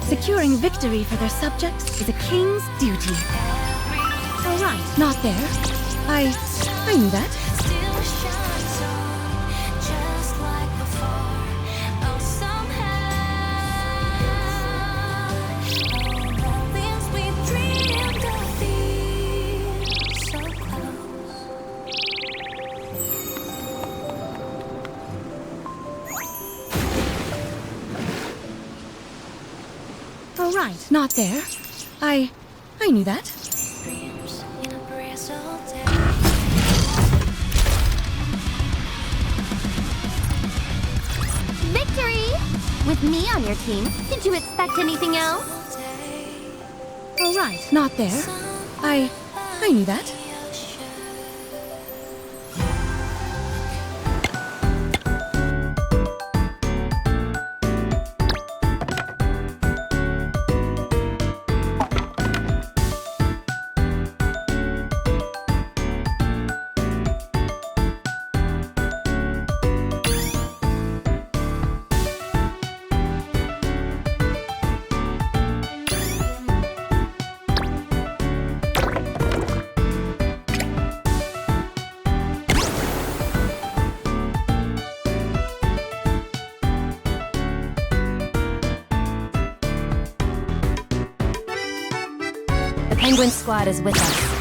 Securing victory for their subjects is a king's duty. Alright, not there. I knew that. Alright, not there. I knew that. Victory! With me on your team, did you expect anything else? Alright, not there. I knew that. The Penguin Squad is with us.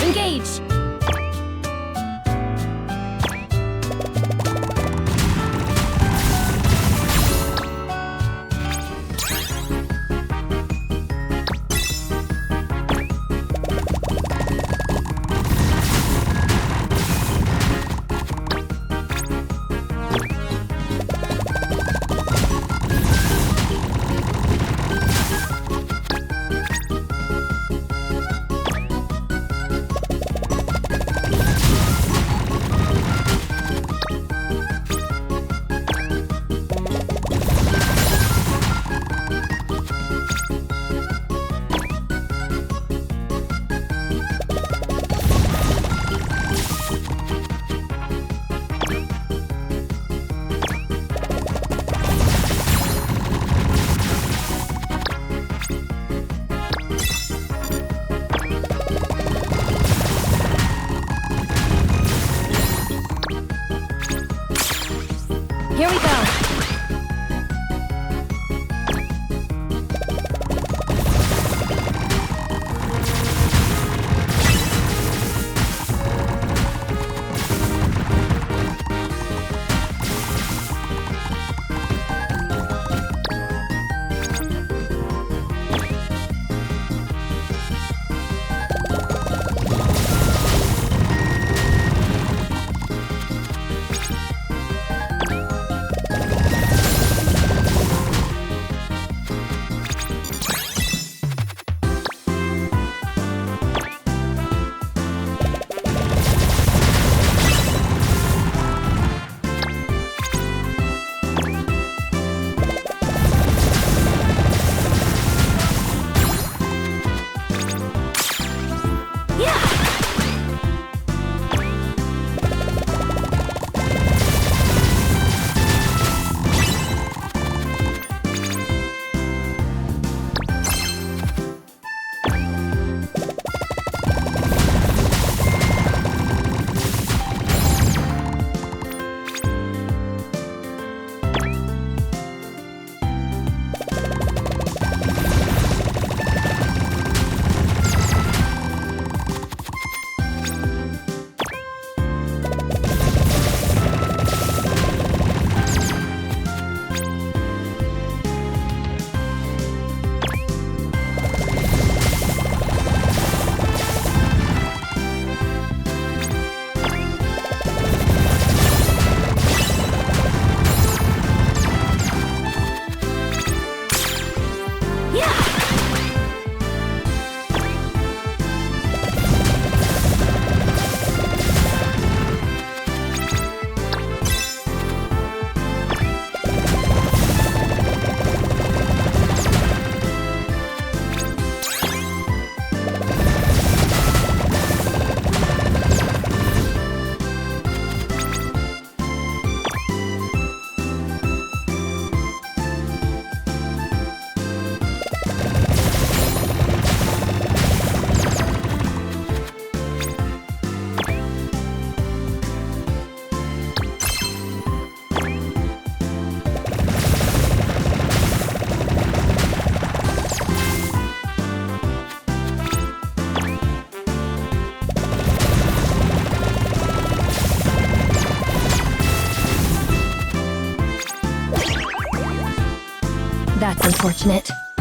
Engage! Here we go. unfortunate.